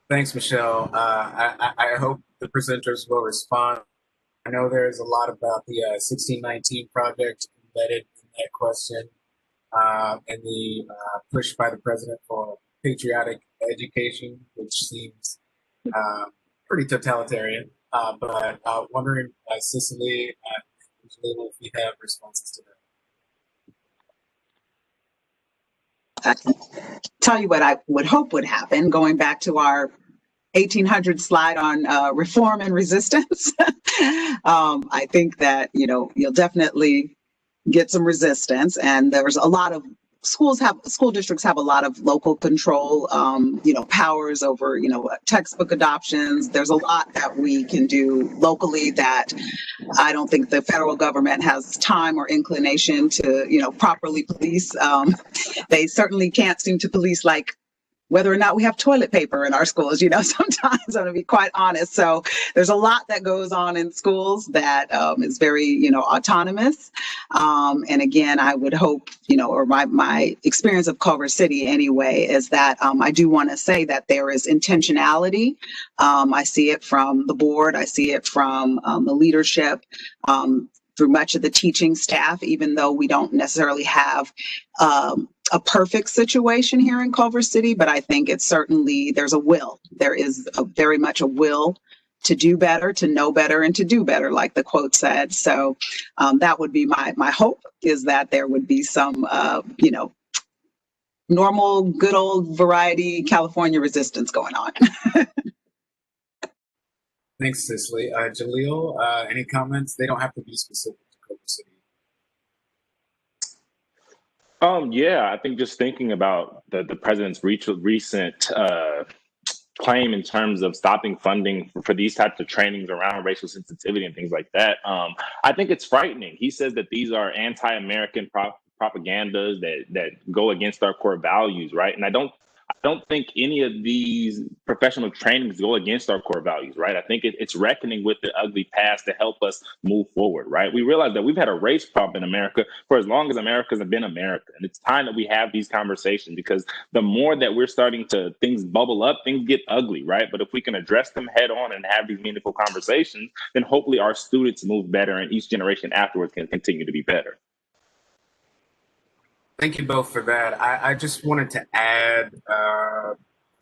Thanks, Michelle. I hope the presenters will respond. I know there's a lot about the 1619 project embedded in that question, and the push by the president for patriotic education, which seems pretty totalitarian. But wondering, Cicely, if you have responses to that. I can tell you what I would hope would happen, going back to our 1800 slide on reform and resistance. I think that, you'll definitely get some resistance, and there's a lot of school districts have a lot of local control, powers over, textbook adoptions. There's a lot that we can do locally that I don't think the federal government has time or inclination to, properly police. They certainly can't seem to police like whether or not we have toilet paper in our schools, sometimes, I'm going to be quite honest. So there's a lot that goes on in schools that is very, autonomous. And again, I would hope, or my experience of Culver City anyway, is that I do want to say that there is intentionality. I see it from the board. I see it from the leadership. Through much of the teaching staff, even though we don't necessarily have a perfect situation here in Culver City, but I think it's certainly, there's a will. There is very much a will to do better, to know better, and to do better, like the quote said. So that would be my hope, is that there would be some, normal, good old variety California resistance going on. Thanks, Cicely. Jaleel, any comments? They don't have to be specific to Culver City. Yeah, I think just thinking about the president's recent claim in terms of stopping funding for these types of trainings around racial sensitivity and things like that, I think it's frightening. He says that these are anti-American propagandas that go against our core values, right? And I don't think any of these professional trainings go against our core values, right? I think it's reckoning with the ugly past to help us move forward, right? We realize that we've had a race problem in America for as long as America's been America. And it's time that we have these conversations, because the more that we're starting to, things bubble up, things get ugly, right? But if we can address them head on and have these meaningful conversations, then hopefully our students move better and each generation afterwards can continue to be better. Thank you both for that. I just wanted to add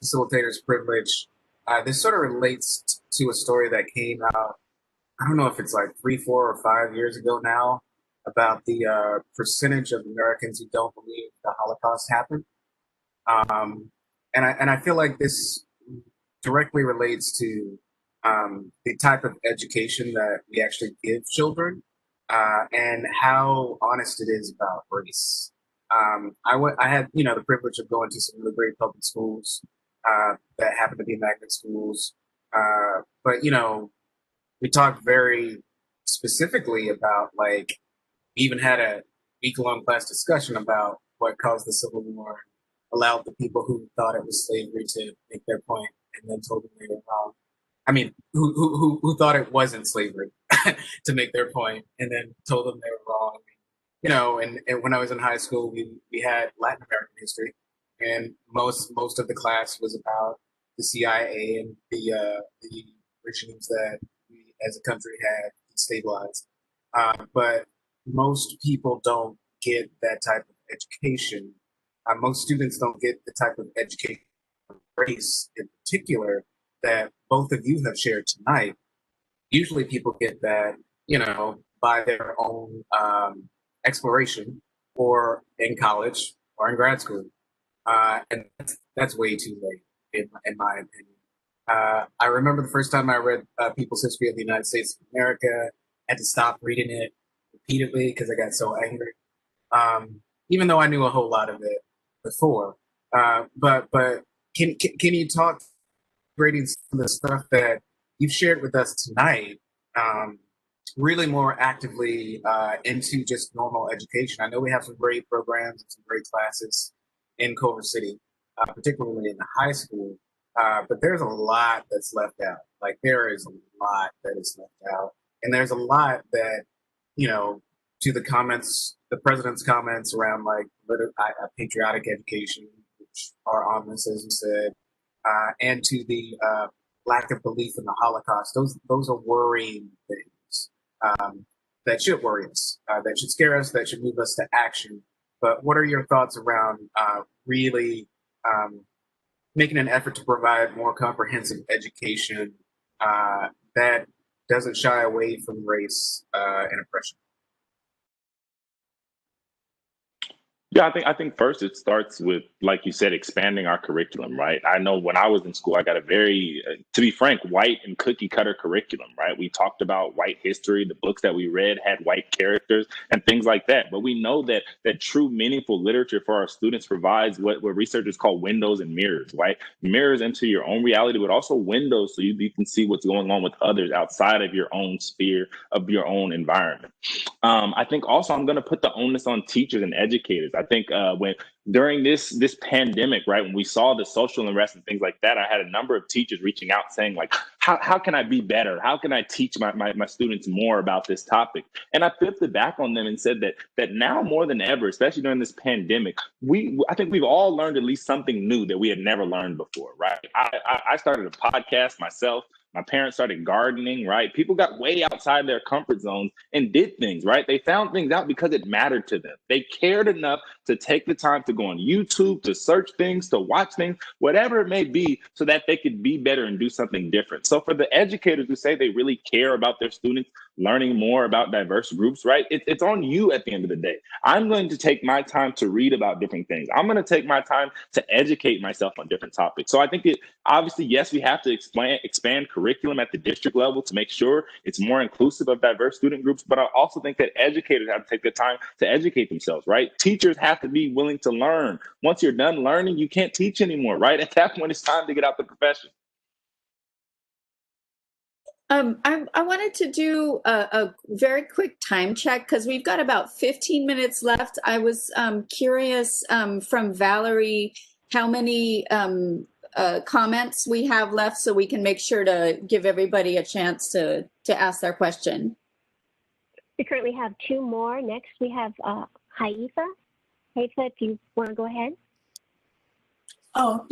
facilitator's privilege. This sort of relates to a story that came out, I don't know if it's like 3, 4, or 5 years ago now, about the percentage of Americans who don't believe the Holocaust happened. And I feel like this directly relates to the type of education that we actually give children and how honest it is about race. I had, the privilege of going to some really great public schools that happen to be magnet schools. But, we talked very specifically about, like, we even had a week-long class discussion about what caused the Civil War, allowed the people who thought it was slavery to make their point and then told them they were wrong. I mean, who thought it wasn't slavery to make their point and then told them they were wrong. You know, and when I was in high school, we had Latin American history, and most of the class was about the CIA and the regimes that we as a country had destabilized. But most people don't get that type of education. Most students don't get the type of education, race in particular, that both of you have shared tonight. Usually people get that, you know, by their own exploration or in college or in grad school. And that's way too late, in my opinion. I remember the first time I read People's History of the United States of America, I had to stop reading it repeatedly because I got so angry, even though I knew a whole lot of it before. But can you talk grading some of the stuff that you've shared with us tonight, really more actively into just normal education? I know we have some great programs and some great classes in Culver City, particularly in the high school, but there's a lot that's left out. Like, there is a lot that is left out. And there's a lot that, you know, to the comments, the president's comments around like patriotic education, which are on this, as you said, and to the lack of belief in the Holocaust. Those are worrying things that should worry us, that should scare us, that should move us to action. But what are your thoughts around really making an effort to provide more comprehensive education that doesn't shy away from race and oppression? Yeah, I think first it starts with, like you said, expanding our curriculum, right? I know when I was in school, I got a very, to be frank, white and cookie cutter curriculum, right? We talked about white history. The books that we read had white characters and things like that. But we know that true meaningful literature for our students provides what researchers call windows and mirrors, right? Mirrors into your own reality, but also windows so you can see what's going on with others outside of your own sphere, of your own environment. I think also I'm going to put the onus on teachers and educators. I think when during this pandemic, right, when we saw the social unrest and things like that, I had a number of teachers reaching out saying, like, how can I be better? How can I teach my students more about this topic? And I flipped it back on them and said that now more than ever, especially during this pandemic, I think we've all learned at least something new that we had never learned before, right? I started a podcast myself. My parents started gardening, right? People got way outside their comfort zones and did things, right? They found things out because it mattered to them. They cared enough to take the time to go on YouTube, to search things, to watch things, whatever it may be, so that they could be better and do something different. So for the educators who say they really care about their students learning more about diverse groups, right? It's on you at the end of the day. I'm going to take my time to read about different things. I'm going to take my time to educate myself on different topics. So I think obviously, yes, we have to expand curriculum at the district level to make sure it's more inclusive of diverse student groups. But I also think that educators have to take the time to educate themselves, right? Teachers have to be willing to learn. Once you're done learning, you can't teach anymore, right? At that point, it's time to get out the profession. I wanted to do a very quick time check because we've got about 15 minutes left. I was curious from Valerie how many comments we have left so we can make sure to give everybody a chance to ask their question. We currently have 2 more. Next, we have Haifa. Haifa, if you want to go ahead. Oh,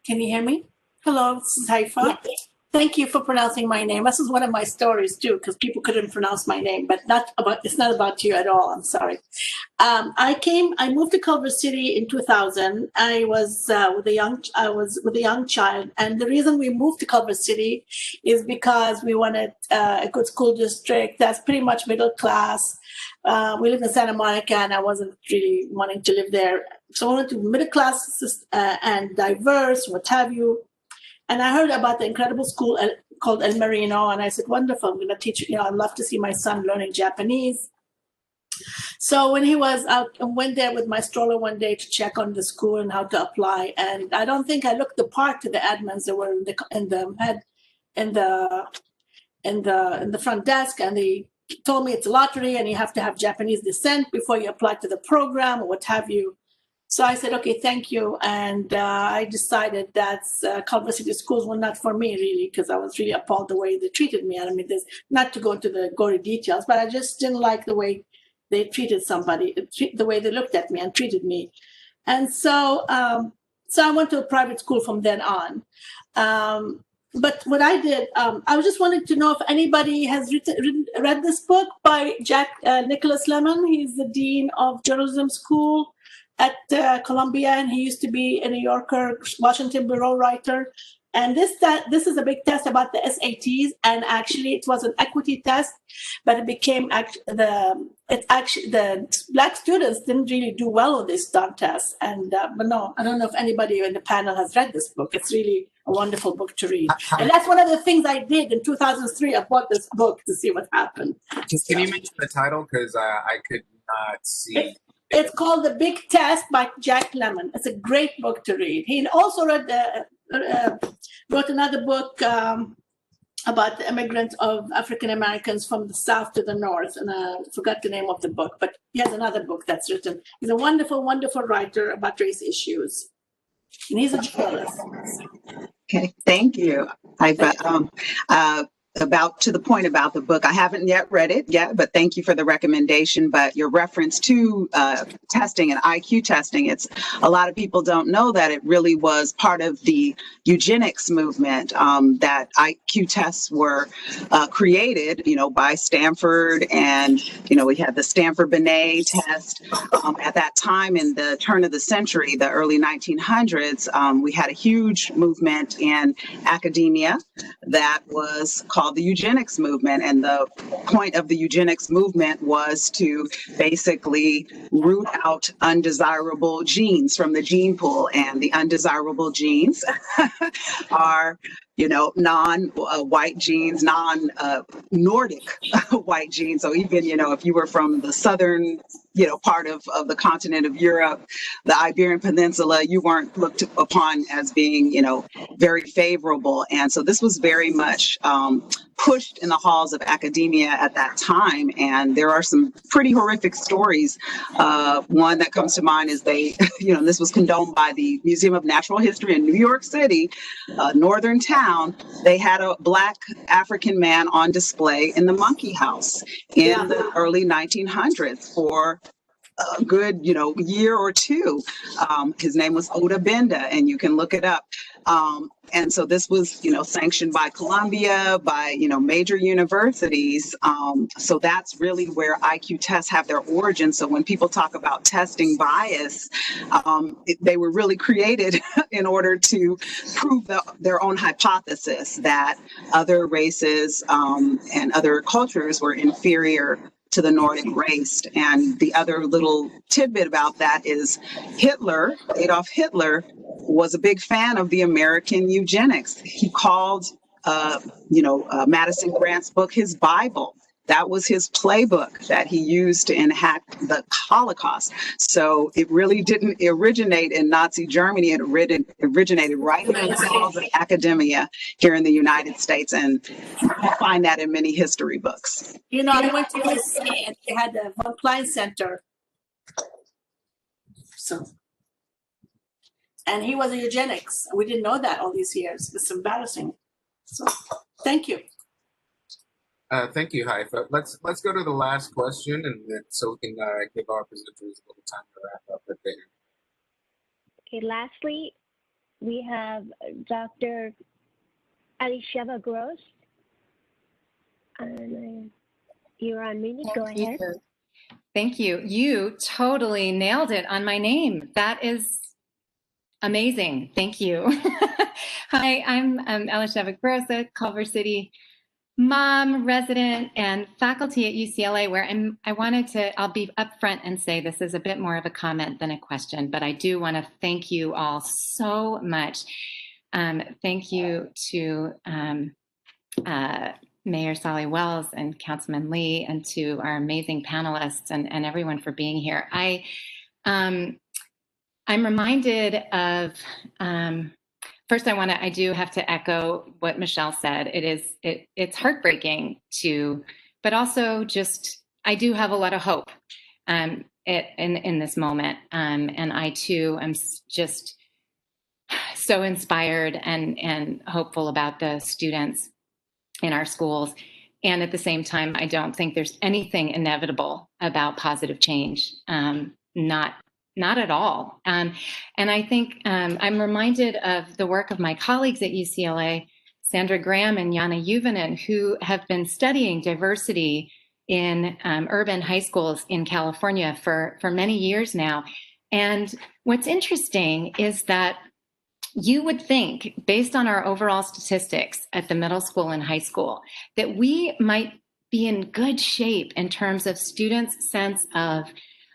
can you hear me? Hello, this is Haifa. Yes. Thank you for pronouncing my name. This is one of my stories too, because people couldn't pronounce my name, but it's not about you at all. I'm sorry. I moved to Culver City in 2000. I was with a young child, and the reason we moved to Culver City is because we wanted a good school district that's pretty much middle class. We live in Santa Monica, and I wasn't really wanting to live there, so I wanted to middle class and diverse, what have you. And I heard about the incredible school called El Marino, and I said, wonderful, I'm going to teach, I'd love to see my son learning Japanese. So when he was out, I went there with my stroller one day to check on the school and how to apply. And I don't think I looked the part to the admins that were in the front desk, and they told me it's a lottery and you have to have Japanese descent before you apply to the program or what have you. So I said, okay, thank you. And I decided that Culver City Schools were not for me, really, because I was really appalled the way they treated me. I mean, there's not to go into the gory details, but I just didn't like the way they treated somebody, the way they looked at me and treated me. And so, so I went to a private school from then on. But what I did, I was just wanted to know if anybody has read this book by Nicholas Lemon. He's the dean of journalism school at Columbia, and he used to be a New Yorker, Washington Bureau writer. And this is a big test about the SATs, and actually it was an equity test, but it became the Black students didn't really do well on this darn test. And but no, I don't know if anybody in the panel has read this book. It's really a wonderful book to read, and that's one of the things I did in 2003. I bought this book to see what happened. Can you mention the title, because I could not see? It's called The Big Test by Jack Lemmon. It's a great book to read. He also wrote another book about the immigrants of African Americans from the South to the North, and I forgot the name of the book, but he has another book that's written. He's a wonderful, wonderful writer about race issues, and he's a journalist. Okay, thank you. About to the point about the book, I haven't yet read it yet, but thank you for the recommendation. But your reference to testing and IQ testing, it's a lot of people don't know that it really was part of the eugenics movement, that IQ tests were created, by Stanford, and we had the Stanford-Binet test. At that time, in the turn of the century, the early 1900s, we had a huge movement in academia that was called the eugenics movement. And the point of the eugenics movement was to basically root out undesirable genes from the gene pool. And the undesirable genes are, non-white genes, non-Nordic white genes. So even, if you were from the southern, part of the continent of Europe, the Iberian Peninsula, you weren't looked upon as being, very favorable. And so this was very much pushed in the halls of academia at that time. And there are some pretty horrific stories. One that comes to mind is this was condoned by the Museum of Natural History in New York City, northern town. They had a Black African man on display in the Monkey House in the early 1900s for a good, year or two. His name was Oda Benda, and you can look it up. And so this was, sanctioned by Columbia, by, major universities. So that's really where IQ tests have their origin. So when people talk about testing bias, they were really created in order to prove their own hypothesis that other races and other cultures were inferior to the Nordic race. And the other little tidbit about that is Adolf Hitler was a big fan of the American eugenics. He called, Madison Grant's book his Bible. That was his playbook that he used to enact the Holocaust. So it really didn't originate in Nazi Germany. It originated right in the halls of academia here in the United States. And you find that in many history books. I went to USC and they had the Von Klein Center. And he was a eugenics. We didn't know that all these years. It's embarrassing. So thank you. Thank you, Haifa. Let's go to the last question, and then so we can give our presenters a little time to wrap up at the end. Okay, lastly, we have Dr. Elisheva Gross. You're on mute. Go ahead. Thank you. You totally nailed it on my name. That is amazing. Thank you. Hi, I'm Elisheva Gross, a Culver City mom, resident, and faculty at UCLA, where I'll be upfront and say this is a bit more of a comment than a question, but I do want to thank you all so much. Thank you to Mayor Solly Wells and Councilman Lee, and to our amazing panelists and everyone for being here. I'm reminded of, first, I do have to echo what Michelle said. It's heartbreaking but also just, I do have a lot of hope. in this moment. And I too am just so inspired and hopeful about the students in our schools. And at the same time, I don't think there's anything inevitable about positive change. Not at all. And I think I'm reminded of the work of my colleagues at UCLA, Sandra Graham and Jana Juvonen, who have been studying diversity in urban high schools in California for many years now. And what's interesting is that you would think, based on our overall statistics at the middle school and high school, that we might be in good shape in terms of students' sense of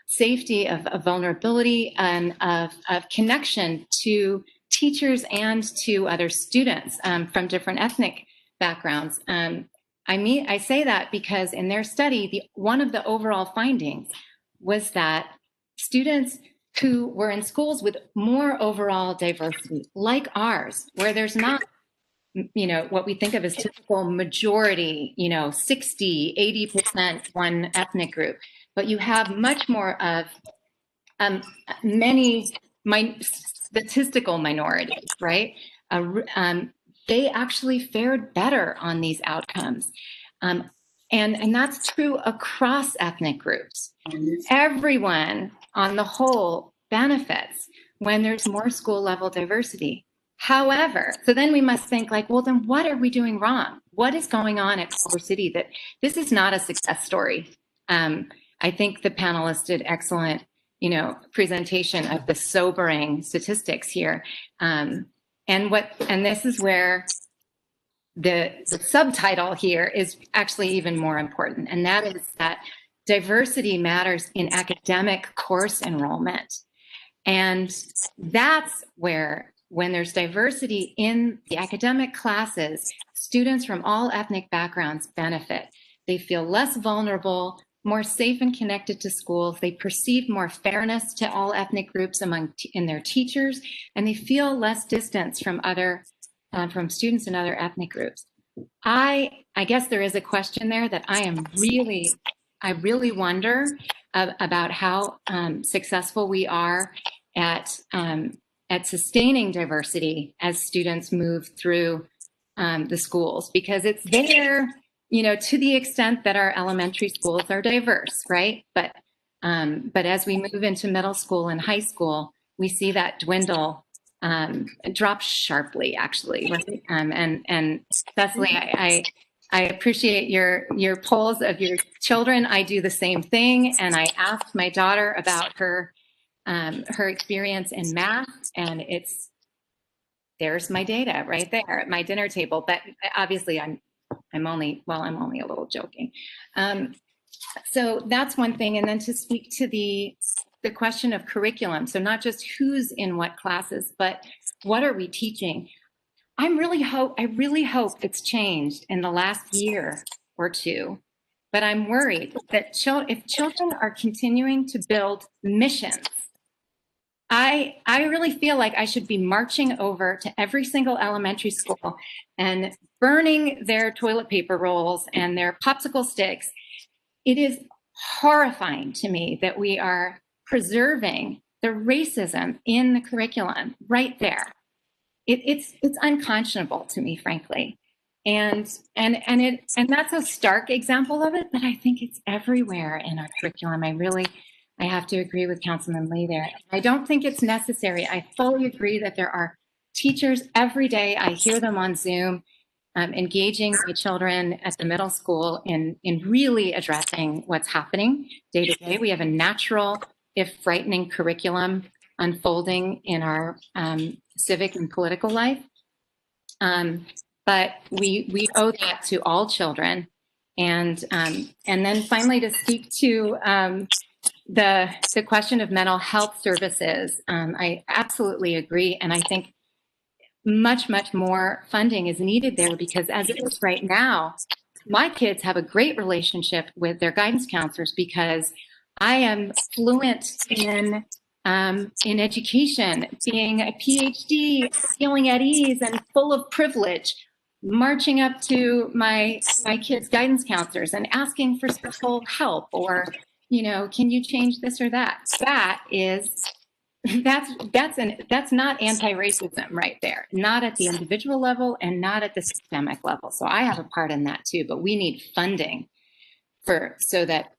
safety, of vulnerability, and of connection to teachers and to other students from different ethnic backgrounds. I say that because in their study, one of the overall findings was that students who were in schools with more overall diversity, like ours, where there's not, what we think of as typical majority, 60, 80% one ethnic group, but you have much more of many statistical minorities, right? They actually fared better on these outcomes. And that's true across ethnic groups. Everyone on the whole benefits when there's more school level diversity. However, so then we must think like, well, then what are we doing wrong? What is going on at Culver City that this is not a success story? I think the panelists did excellent, presentation of the sobering statistics here. And this is where the subtitle here is actually even more important. And that is that diversity matters in academic course enrollment. And that's where, when there's diversity in the academic classes, students from all ethnic backgrounds benefit. They feel less vulnerable, more safe and connected to schools. They perceive more fairness to all ethnic groups in their teachers, and they feel less distance from from students in other ethnic groups. I guess there is a question there that I really wonder about how successful we are at sustaining diversity as students move through the schools, because it's there, to the extent that our elementary schools are diverse, right? But as we move into middle school and high school, we see that dwindle, drop sharply, actually. Right? And Cecily, I appreciate your polls of your children. I do the same thing, and I asked my daughter about her experience in math, and there's my data right there at my dinner table. But obviously, I'm only a little joking. So that's one thing. And then to speak to the question of curriculum, so not just who's in what classes, but what are we teaching? I really hope it's changed in the last year or two, but I'm worried that if children are continuing to build missions, I really feel like I should be marching over to every single elementary school and burning their toilet paper rolls and their popsicle sticks. It is horrifying to me that we are preserving the racism in the curriculum right there. It's unconscionable to me, frankly. And that's a stark example of it, but I think it's everywhere in our curriculum. I have to agree with Councilman Lee there. I don't think it's necessary. I fully agree that there are teachers every day. I hear them on Zoom, engaging my children at the middle school in really addressing what's happening day to day. We have a natural, if frightening, curriculum unfolding in our civic and political life. But we owe that to all children. And then finally, to speak to the question of mental health services, I absolutely agree. And I think much more funding is needed there, because as it is right now, my kids have a great relationship with their guidance counselors because I am fluent in education, being a PhD, feeling at ease and full of privilege, marching up to my kids' guidance counselors and asking for special help or can you change this or that? That's not anti-racism right there, not at the individual level and not at the systemic level. So I have a part in that too, but we need funding so that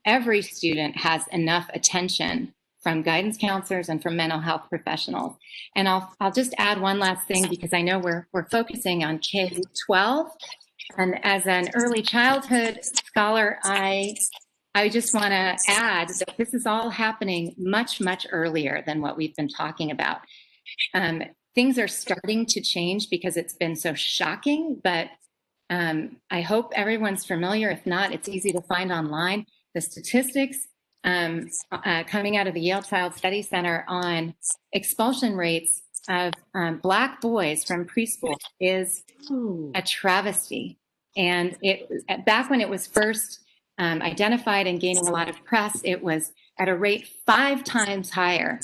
every student has enough attention from guidance counselors and from mental health professionals. And I'll just add one last thing, because I know we're focusing on K-12, and as an early childhood scholar, I just want to add that this is all happening much, much earlier than what we've been talking about. Things are starting to change because it's been so shocking, but I hope everyone's familiar. If not, it's easy to find online. The statistics coming out of the Yale Child Study Center on expulsion rates of Black boys from preschool is a travesty. And back when it was first identified and gaining a lot of press, it was at a rate 5 times higher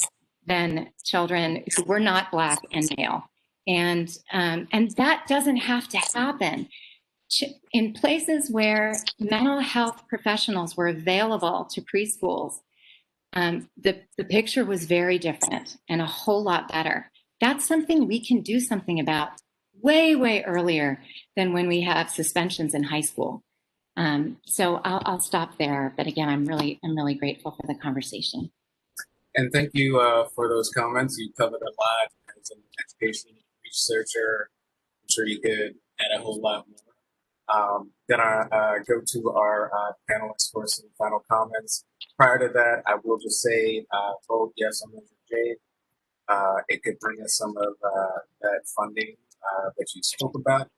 than children who were not Black and male. And that doesn't have to happen. In places where mental health professionals were available to preschools, the picture was very different and a whole lot better. That's something we can do something about way, way earlier than when we have suspensions in high school. So I'll stop there. But again, I'm really grateful for the conversation. And thank you for those comments. You covered a lot as an education researcher. I'm sure you could add a whole lot more. Then I go to our panelists for some final comments. Prior to that, I will just say, vote yes on Measure J. It could bring us some of that funding that you spoke about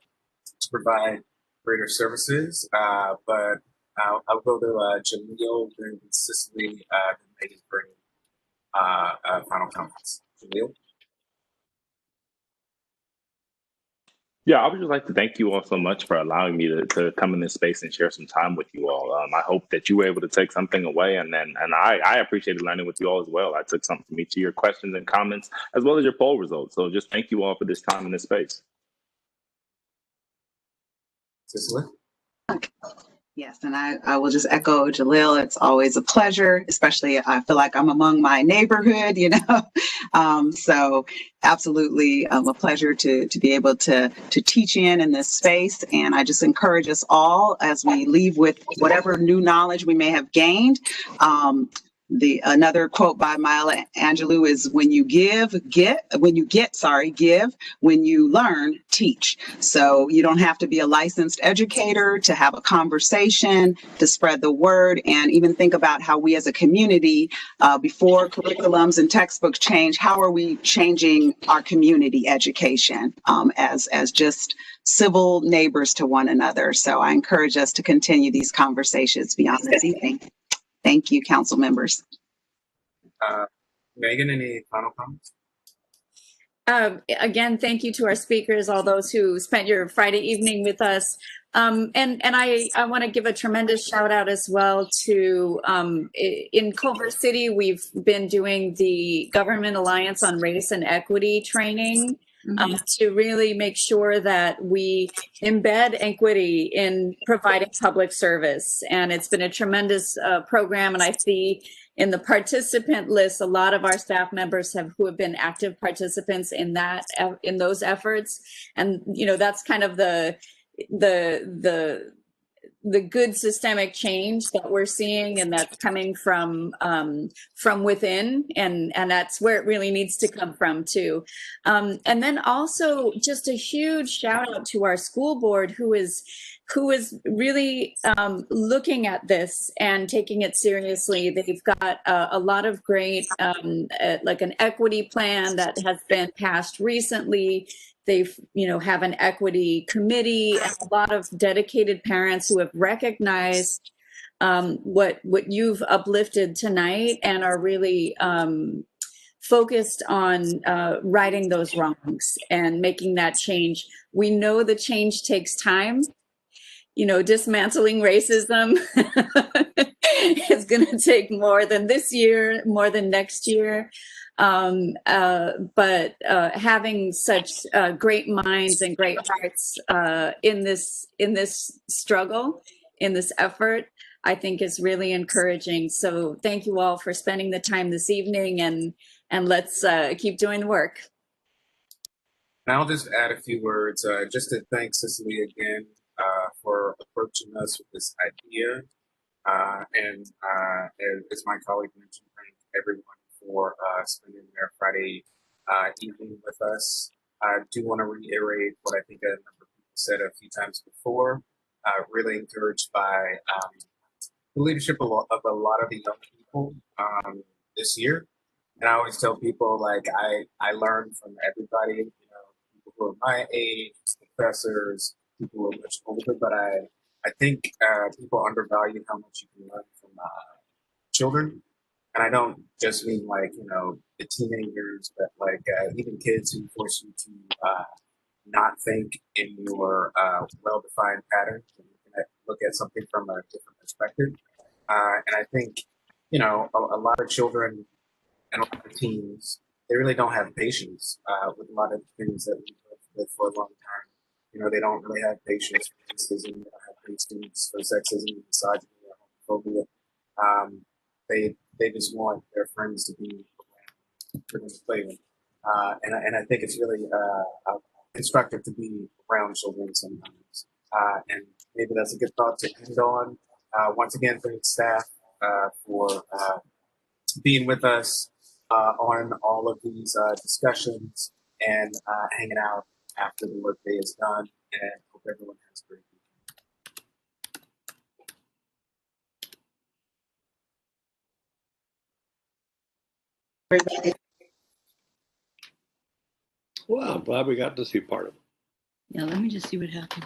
to provide greater services. But I'll go to Jaleel and Cicely maybe for final comments. Jaleel? Yeah, I would just like to thank you all so much for allowing me to come in this space and share some time with you all. I hope that you were able to take something away, and I appreciated learning with you all as well. I took something from each of your questions and comments, as well as your poll results. So just thank you all for this time in this space. Cicely? Yes, and I will just echo Jaleel. It's always a pleasure, especially I feel like I'm among my neighborhood, so absolutely a pleasure to be able to teach in this space. And I just encourage us all, as we leave with whatever new knowledge we may have gained. Another quote by Maya Angelou is, when you give, when you learn, teach. So you don't have to be a licensed educator to have a conversation, to spread the word, and even think about how we as a community, before curriculums and textbooks change, how are we changing our community education as just civil neighbors to one another. So I encourage us to continue these conversations beyond this evening. Thank you, council members. Megan, any final comments? Again, thank you to our speakers, all those who spent your Friday evening with us. And I want to give a tremendous shout out as well to, in Culver City, we've been doing the Government Alliance on Race and Equity training. To really make sure that we embed equity in providing public service. And it's been a tremendous program. And I see in the participant list, a lot of our staff members who have been active participants in those efforts. And, that's kind of the good systemic change that we're seeing, and that's coming from within, and that's where it really needs to come from too. And then also just a huge shout out to our school board, who is really looking at this and taking it seriously. They've got a lot of great, like an equity plan that has been passed recently. They've, have an equity committee, and a lot of dedicated parents who have recognized what you've uplifted tonight and are really focused on righting those wrongs and making that change. We know the change takes time. Dismantling racism is going to take more than this year, more than next year. But having such great minds and great hearts in this struggle, in this effort, I think is really encouraging. So thank you all for spending the time this evening, and let's keep doing the work. And I'll just add a few words, just to thank Cicely again for approaching us with this idea. And as my colleague mentioned, thank everyone for spending their Friday evening with us. I do want to reiterate what I think a number of people said a few times before. Really encouraged by the leadership of a lot of the young people this year. And I always tell people, like, I learn from everybody, you know, people who are my age, professors, people who are much older, but I think people undervalue how much you can learn from children. And I don't just mean, like, you know, the teenagers, but like even kids who force you to not think in your well-defined patterns and look at something from a different perspective. And I think, you know, a lot of children and a lot of teens, they really don't have patience with a lot of things that we've lived with for a long time. You know, they don't really have patience for racism, they don't have patience for sexism, misogyny, or homophobia. They just want their friends to be around for them to play with. And I think it's really constructive to be around children sometimes. And maybe that's a good thought to end on. Once again, thank staff for being with us on all of these discussions and hanging out after the workday is done. And hope everyone has a great weekend. Well, I'm glad we got to see part of it. Yeah, let me just see what happens.